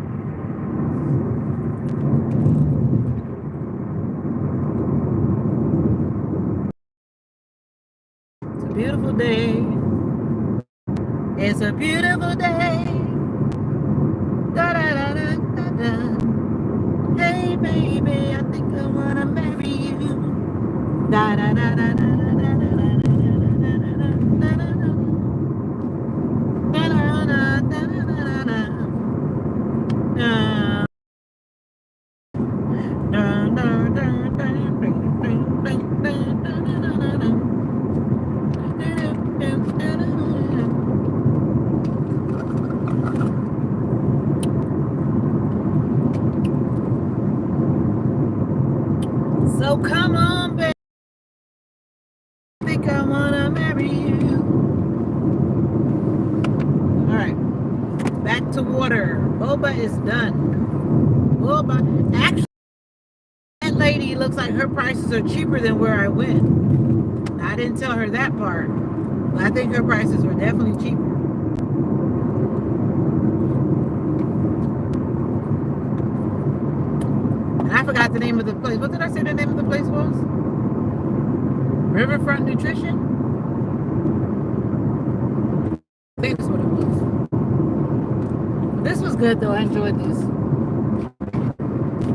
It's a beautiful day. It's a beautiful day. Da da da da da da. Hey baby, I think I wanna marry you. Da da da da da da da da da da da da. So come on, baby. I think I wanna marry you. All right, back to water. Boba is done. Boba. Actually, that lady looks like her prices are cheaper than where I went. I didn't tell her that part. But I think her prices were definitely cheaper. And I forgot the name of the place. What did I say the name of the place was? Riverfront Nutrition? I think that's what it was. This was good though. I enjoyed this.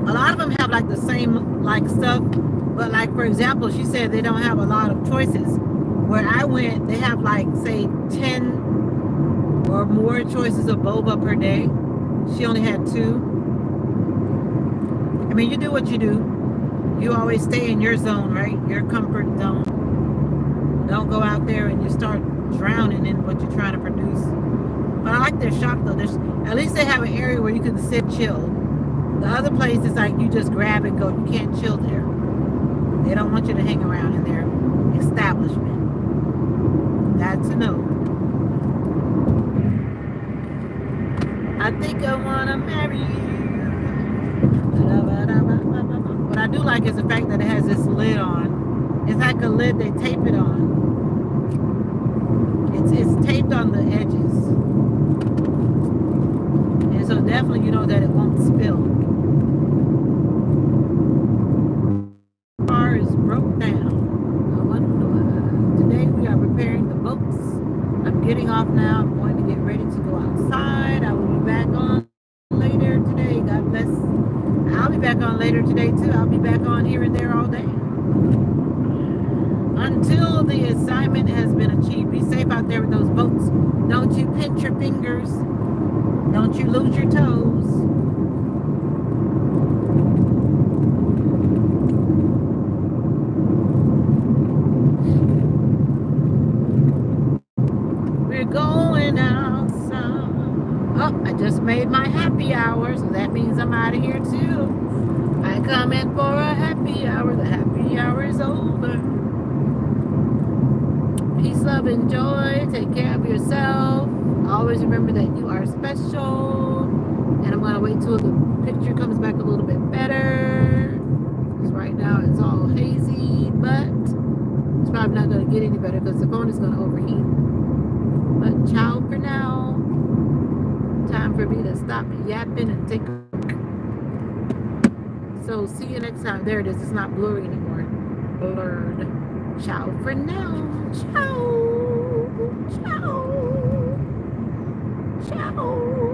A lot of them have like the same like stuff, but like for example, she said they don't have a lot of choices. Where I went, they have like say 10 or more choices of boba per day. She only had 2. I mean, you do what you do. You always stay in your zone, right? Your comfort zone. Don't go out there and you start drowning in what you're trying to produce. But I like their shop though. At least they have an area where you can sit chill. The other place is like you just grab and go. You can't chill there. They don't want you to hang around in their establishment. That's a no. I think I wanna marry you. What I do like is the fact that it has this lid on. It's like a lid they tape it on. It's taped on the edges. And so definitely you know that it won't spill. Car is broke down. Today we are preparing the boats. I'm getting off now. I'm going to get ready to go outside. I will be back on later today. God bless. I'll be back on later today too. I'll be back on here and there all day. Until the assignment has been achieved. Be safe out there with those boats. Don't you pinch your fingers. Don't you lose your toes. We're going outside. Oh, I just made my happy hour, so that means I'm out of here too. I come in for a happy hour. The happy hour is over. Peace, love, and joy. Take care of yourself. Always remember that you are special. And I'm going to wait till the picture comes back a little bit better. Because right now it's all hazy, but it's probably not going to get any better because the phone is going to overheat. But ciao for now. Time for me to stop yapping and take a look. So see you next time. There it is. It's not blurry anymore. Blurred. Ciao for now. Ciao. Ciao. Ciao.